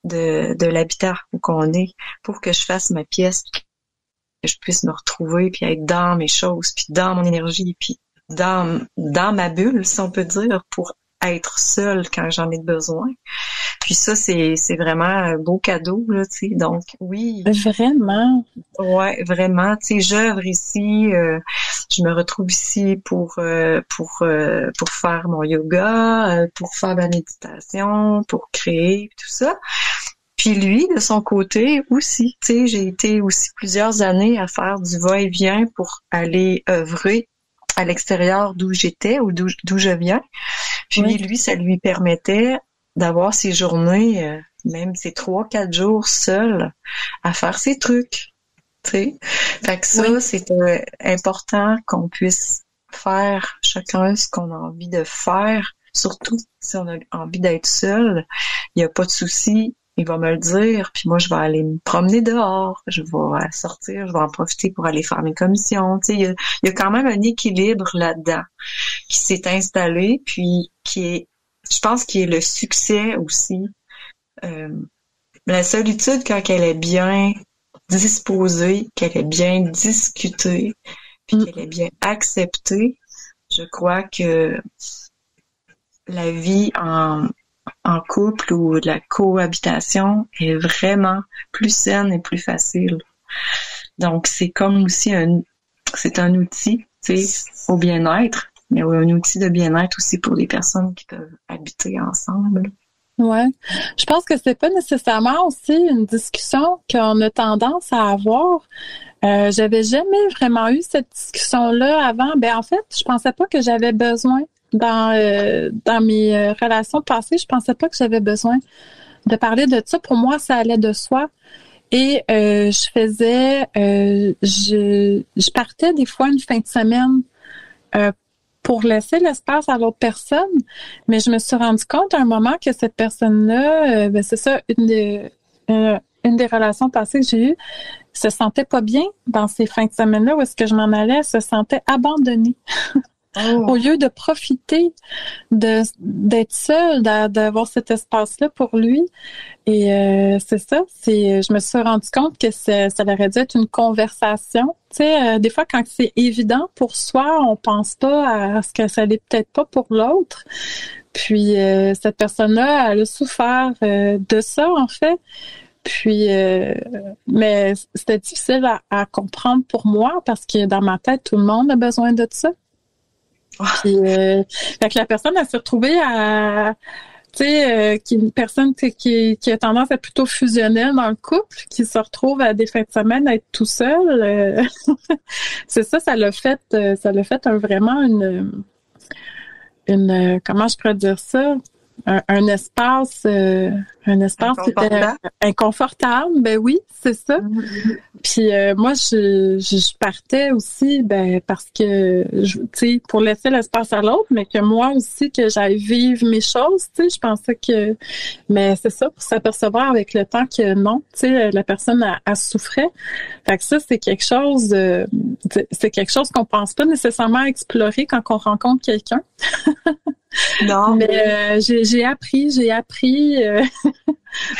de l'habitat où qu'on est pour que je fasse ma pièce que je puisse me retrouver puis être dans mes choses, puis dans mon énergie, puis dans ma bulle, si on peut dire, pour être seule quand j'en ai besoin. Puis ça, c'est vraiment un beau cadeau, là, tu sais. Donc, oui. Vraiment? Ouais, vraiment. Tu sais, j'œuvre ici, je me retrouve ici pour faire mon yoga, pour faire ma méditation, pour créer, tout ça. Puis lui, de son côté aussi, tu sais, j'ai été aussi plusieurs années à faire du va-et-vient pour aller œuvrer à l'extérieur d'où j'étais ou d'où je viens. Puis lui, ça lui permettait d'avoir ses journées, même ses 3-4 jours seul à faire ses trucs, tu sais. Fait que ça, c'est important qu'on puisse faire chacun ce qu'on a envie de faire, surtout si on a envie d'être seul. Il n'y a pas de souci, il va me le dire, puis moi, je vais aller me promener dehors, je vais sortir, je vais en profiter pour aller faire mes commissions. Tu sais, il y a quand même un équilibre là-dedans qui s'est installé, puis je pense qu'il est le succès aussi. La solitude, quand elle est bien disposée, qu'elle est bien discutée, puis qu'elle est bien acceptée, je crois que la vie en couple ou de la cohabitation est vraiment plus saine et plus facile. Donc, c'est comme aussi c'est un outil, tu sais, au bien-être, mais un outil de bien-être aussi pour les personnes qui peuvent habiter ensemble. Ouais. Je pense que c'est pas nécessairement aussi une discussion qu'on a tendance à avoir. J'avais jamais vraiment eu cette discussion-là avant. En fait, je pensais pas que j'avais besoin dans mes relations passées, je pensais pas que j'avais besoin de parler de ça. Pour moi, ça allait de soi. Et je partais des fois une fin de semaine pour laisser l'espace à l'autre personne, mais je me suis rendu compte à un moment que cette personne-là, c'est ça, une des relations passées que j'ai eues, se sentait pas bien dans ces fins de semaine-là où est-ce que je m'en allais, elle se sentait abandonnée. Au lieu de profiter d'être seule, d'avoir cet espace-là pour lui. Et c'est ça, je me suis rendu compte que ça aurait dû être une conversation. Tu sais, des fois, quand c'est évident pour soi, on pense pas à ce que ça l'est peut-être pas pour l'autre. Puis cette personne-là, elle a souffert de ça, en fait. Puis, mais c'était difficile à comprendre pour moi parce que dans ma tête, tout le monde a besoin de ça. Puis, fait que la personne, elle s'est retrouvée à, tu sais, une personne qui a tendance à être plutôt fusionnelle dans le couple, qui se retrouve à des fins de semaine à être tout seul. C'est ça l'a fait vraiment une comment je pourrais dire ça? Un espace inconfortable, ben oui, c'est ça. Puis moi je partais aussi parce que tu sais, pour laisser l'espace à l'autre, mais que moi aussi que j'aille vivre mes choses, tu sais, je pensais que, mais c'est ça, pour s'apercevoir avec le temps que non, tu sais, la personne elle souffrait. Fait que ça c'est quelque chose qu'on pense pas nécessairement explorer quand on rencontre quelqu'un. Non. Mais j'ai appris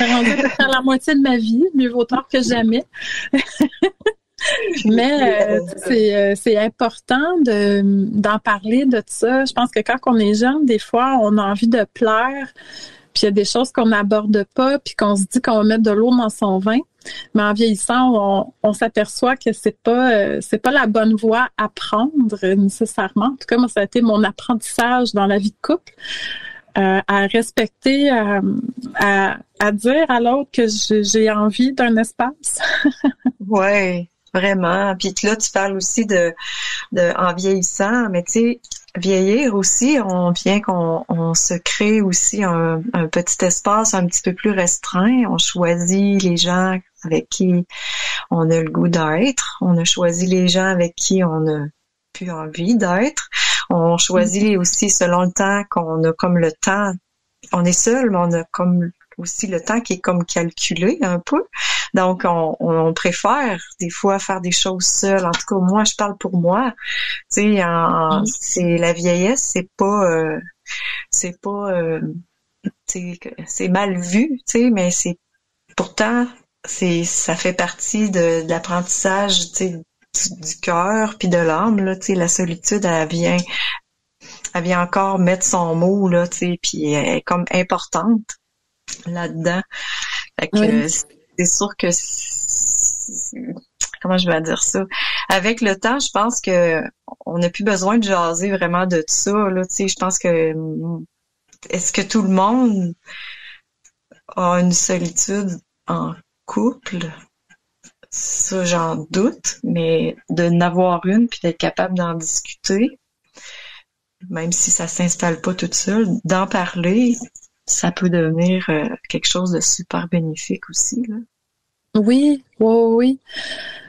rendu à la moitié de ma vie, mieux vaut tard que jamais. Mais c'est important d'en parler de ça. Je pense que quand on est jeune, des fois, on a envie de plaire, puis il y a des choses qu'on n'aborde pas, puis qu'on se dit qu'on va mettre de l'eau dans son vin. Mais en vieillissant, on s'aperçoit que c'est pas la bonne voie à prendre nécessairement. En tout cas, moi, ça a été mon apprentissage dans la vie de couple, à respecter, à dire à l'autre que j'ai envie d'un espace. Ouais, vraiment. Puis là, tu parles aussi de en vieillissant, mais tu sais, vieillir aussi, on se crée aussi un petit espace un petit peu plus restreint. On choisit les gens avec qui on a le goût d'être. On a choisi les gens avec qui on a plus envie d'être. On choisit aussi selon le temps qu'on a comme le temps. On est seul, mais on a comme aussi le temps qui est comme calculé un peu. Donc, on préfère des fois faire des choses seules. En tout cas, moi, je parle pour moi. Tu sais, c'est la vieillesse, c'est mal vu, tu sais, mais pourtant ça fait partie de l'apprentissage, tu sais, du cœur puis de l'âme, là, tu sais, la solitude, elle vient encore mettre son mot, là, tu sais, puis elle est comme importante là-dedans. Fait que c'est sûr que comment je vais dire ça? Avec le temps, je pense que on n'a plus besoin de jaser vraiment de ça, là, tu sais, je pense que est-ce que tout le monde a une solitude en couple? Ça, j'en doute, mais de n'avoir une puis d'être capable d'en discuter, même si ça s'installe pas toute seule, d'en parler, ça peut devenir quelque chose de super bénéfique aussi, là. Oui.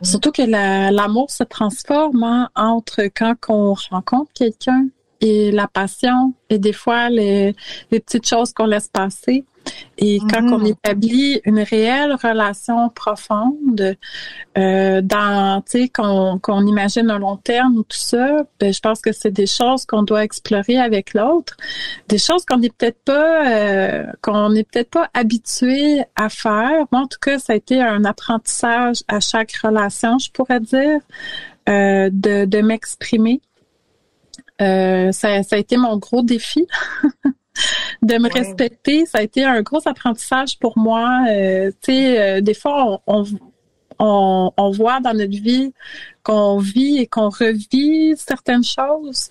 Surtout que l'amour se transforme, hein, entre quand on rencontre quelqu'un et la passion et des fois les petites choses qu'on laisse passer. Et quand on établit une réelle relation profonde, dans, tu sais, qu'on imagine un long terme, tout ça, ben, je pense que c'est des choses qu'on doit explorer avec l'autre, des choses qu'on n'est peut-être pas habitué à faire. Moi, en tout cas, ça a été un apprentissage à chaque relation, je pourrais dire, de m'exprimer. Ça a été mon gros défi. De me respecter, ça a été un gros apprentissage pour moi. Tu sais, des fois, on voit dans notre vie qu'on vit et qu'on revit certaines choses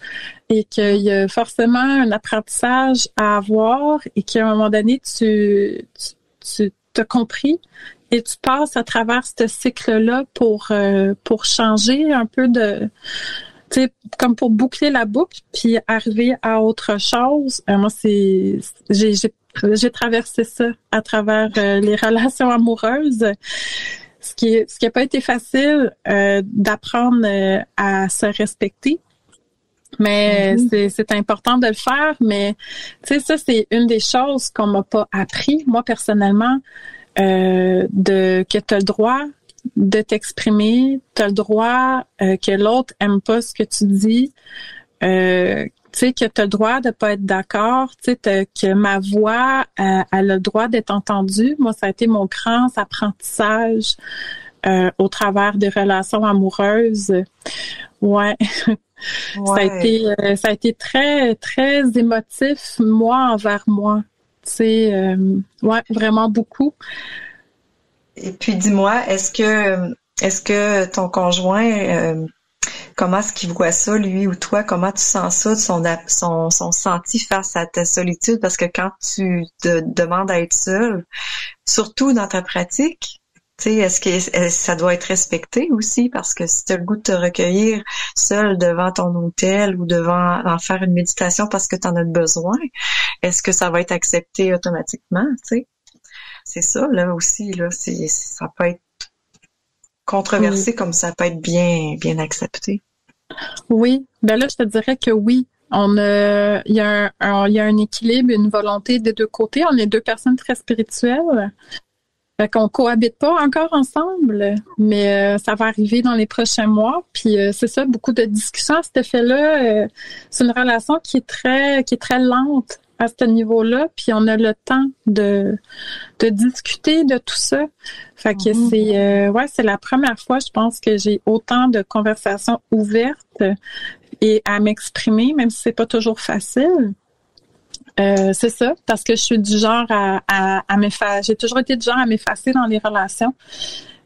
et qu'il y a forcément un apprentissage à avoir et qu'à un moment donné, tu t'as compris et tu passes à travers ce cycle-là pour changer un peu de... Tu sais, comme pour boucler la boucle puis arriver à autre chose. Moi, j'ai traversé ça à travers les relations amoureuses. Ce qui a pas été facile d'apprendre à se respecter. Mais c'est important de le faire. Mais tu sais, ça, c'est une des choses qu'on m'a pas appris, moi, personnellement, que tu as le droit de t'exprimer, tu as le droit que l'autre aime pas ce que tu dis, tu sais, que tu as le droit de pas être d'accord, tu sais, que ma voix elle a le droit d'être entendue. Moi, ça a été mon grand apprentissage au travers des relations amoureuses. Ouais. Ça a été très, très émotif, moi envers moi. Tu sais, vraiment beaucoup. Et puis dis-moi, est-ce que ton conjoint, comment est-ce qu'il voit ça, lui ou toi? Comment tu sens ça, son senti face à ta solitude? Parce que quand tu te demandes à être seul, surtout dans ta pratique, tu sais, est-ce que ça doit être respecté aussi? Parce que si tu as le goût de te recueillir seul devant ton autel ou en faire une méditation parce que tu en as besoin, est-ce que ça va être accepté automatiquement, tu sais? C'est ça, là aussi, là, ça peut être controversé comme ça peut être bien accepté. Oui, ben là, je te dirais que oui. Il y a un équilibre, une volonté des deux côtés. On est deux personnes très spirituelles. Fait qu'on cohabite pas encore ensemble, mais ça va arriver dans les prochains mois. Puis c'est ça, beaucoup de discussions à cet effet-là. C'est une relation qui est très lente à ce niveau-là, puis on a le temps de discuter de tout ça. Fait que c'est la première fois, je pense, que j'ai autant de conversations ouvertes et à m'exprimer, même si c'est pas toujours facile. C'est ça, parce que je suis du genre à m'effacer. J'ai toujours été du genre à m'effacer dans les relations.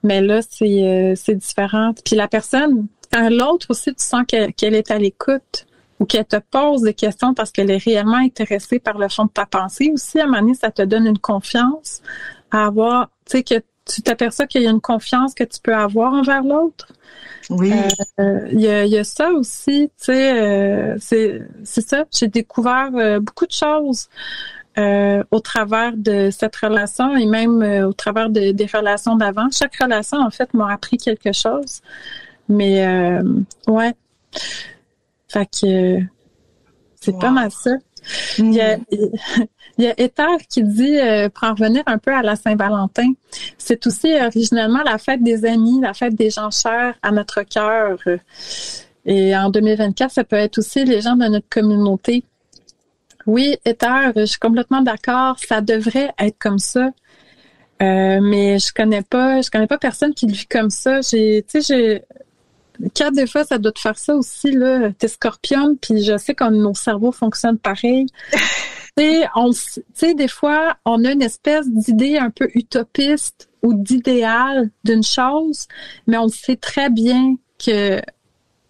Mais là, c'est différent. Puis la personne, quand l'autre aussi, tu sens qu'elle est à l'écoute ou qu'elle te pose des questions parce qu'elle est réellement intéressée par le fond de ta pensée aussi. À un moment donné, ça te donne une confiance à avoir, tu sais, que tu t'aperçois qu'il y a une confiance que tu peux avoir envers l'autre. Oui. Il y a ça aussi, tu sais, c'est ça. J'ai découvert beaucoup de choses au travers de cette relation et même au travers des relations d'avant. Chaque relation, en fait, m'a appris quelque chose. Mais, ouais. Fait que c'est pas mal ça. Il y a Éther qui dit, pour en revenir un peu à la Saint-Valentin, c'est aussi originellement la fête des amis, la fête des gens chers à notre cœur. Et en 2024, ça peut être aussi les gens de notre communauté. Oui, Éther, je suis complètement d'accord, ça devrait être comme ça. Mais je connais pas personne qui le vit comme ça. Kat, des fois, ça doit te faire ça aussi, là. T'es scorpion, puis je sais que nos cerveaux fonctionnent pareil. Tu sais, des fois, on a une espèce d'idée un peu utopiste ou d'idéal d'une chose, mais on sait très bien que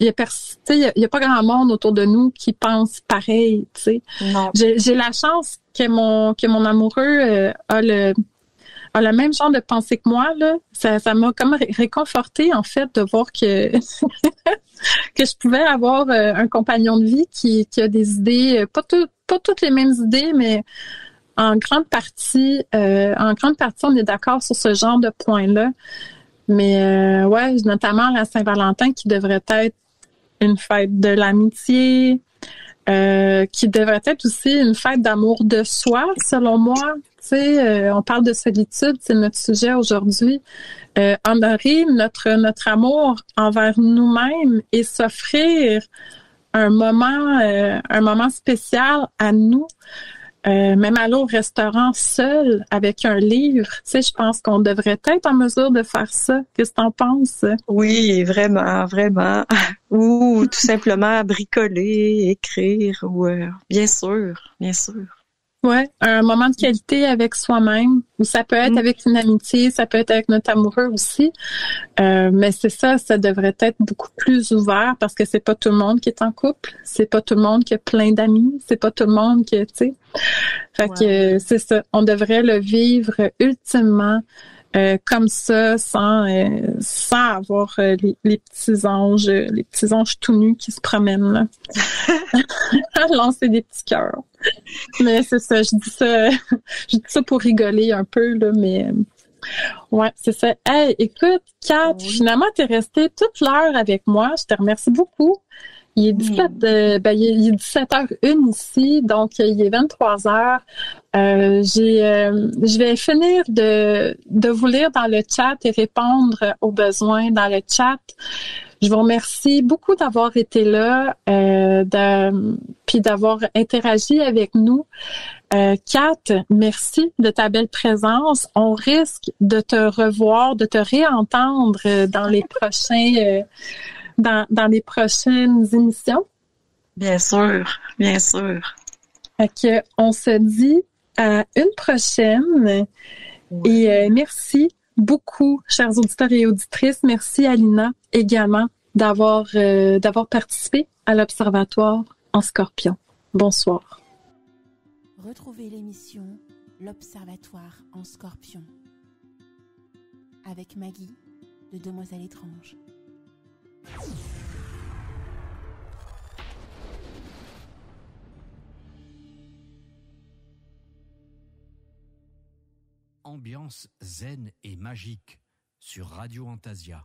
il y a pas grand monde autour de nous qui pense pareil, tu sais. Non. J'ai la chance que mon amoureux a le même genre de pensée que moi, là. Ça m'a comme réconforté, en fait, de voir que que je pouvais avoir un compagnon de vie qui a des idées, pas toutes les mêmes idées, mais en grande partie, on est d'accord sur ce genre de points-là. Mais ouais, notamment la Saint-Valentin qui devrait être une fête de l'amitié, qui devrait être aussi une fête d'amour de soi, selon moi. Tu sais, on parle de solitude, c'est notre sujet aujourd'hui. Honorer notre amour envers nous-mêmes et s'offrir un moment spécial à nous. Même aller au restaurant seul avec un livre, tu sais, je pense qu'on devrait être en mesure de faire ça. Qu'est-ce que t'en penses? Oui, vraiment, vraiment. Ou tout simplement bricoler, écrire, ou bien sûr, bien sûr. Ouais, un moment de qualité avec soi-même. Ou ça peut être avec une amitié, ça peut être avec notre amoureux aussi. Mais c'est ça devrait être beaucoup plus ouvert parce que c'est pas tout le monde qui est en couple, c'est pas tout le monde qui a plein d'amis, c'est pas tout le monde qui, tu sais. Fait que c'est ça, on devrait le vivre ultimement comme ça, sans avoir les petits anges tout nus qui se promènent là, lancer des petits cœurs. Mais c'est ça, je dis ça pour rigoler un peu là, mais ouais, c'est ça. Hey, écoute, Kat, finalement t'es restée toute l'heure avec moi. Je te remercie beaucoup. Il est 17h01 ici, donc il est 23h. Je vais finir de vous lire dans le chat et répondre aux besoins dans le chat. Je vous remercie beaucoup d'avoir été là, puis d'avoir interagi avec nous. Kat, merci de ta belle présence. On risque de te revoir, de te réentendre dans les prochains. Dans les prochaines émissions. Bien sûr, bien sûr. Fait que on se dit à une prochaine. Oui. Et merci beaucoup, chers auditeurs et auditrices. Merci Alina également d'avoir participé à l'Observatoire en Scorpion. Bonsoir. Retrouvez l'émission L'Observatoire en Scorpion avec Maggie de Demoiselle étrange. Ambiance zen et magique sur Radio Antasia.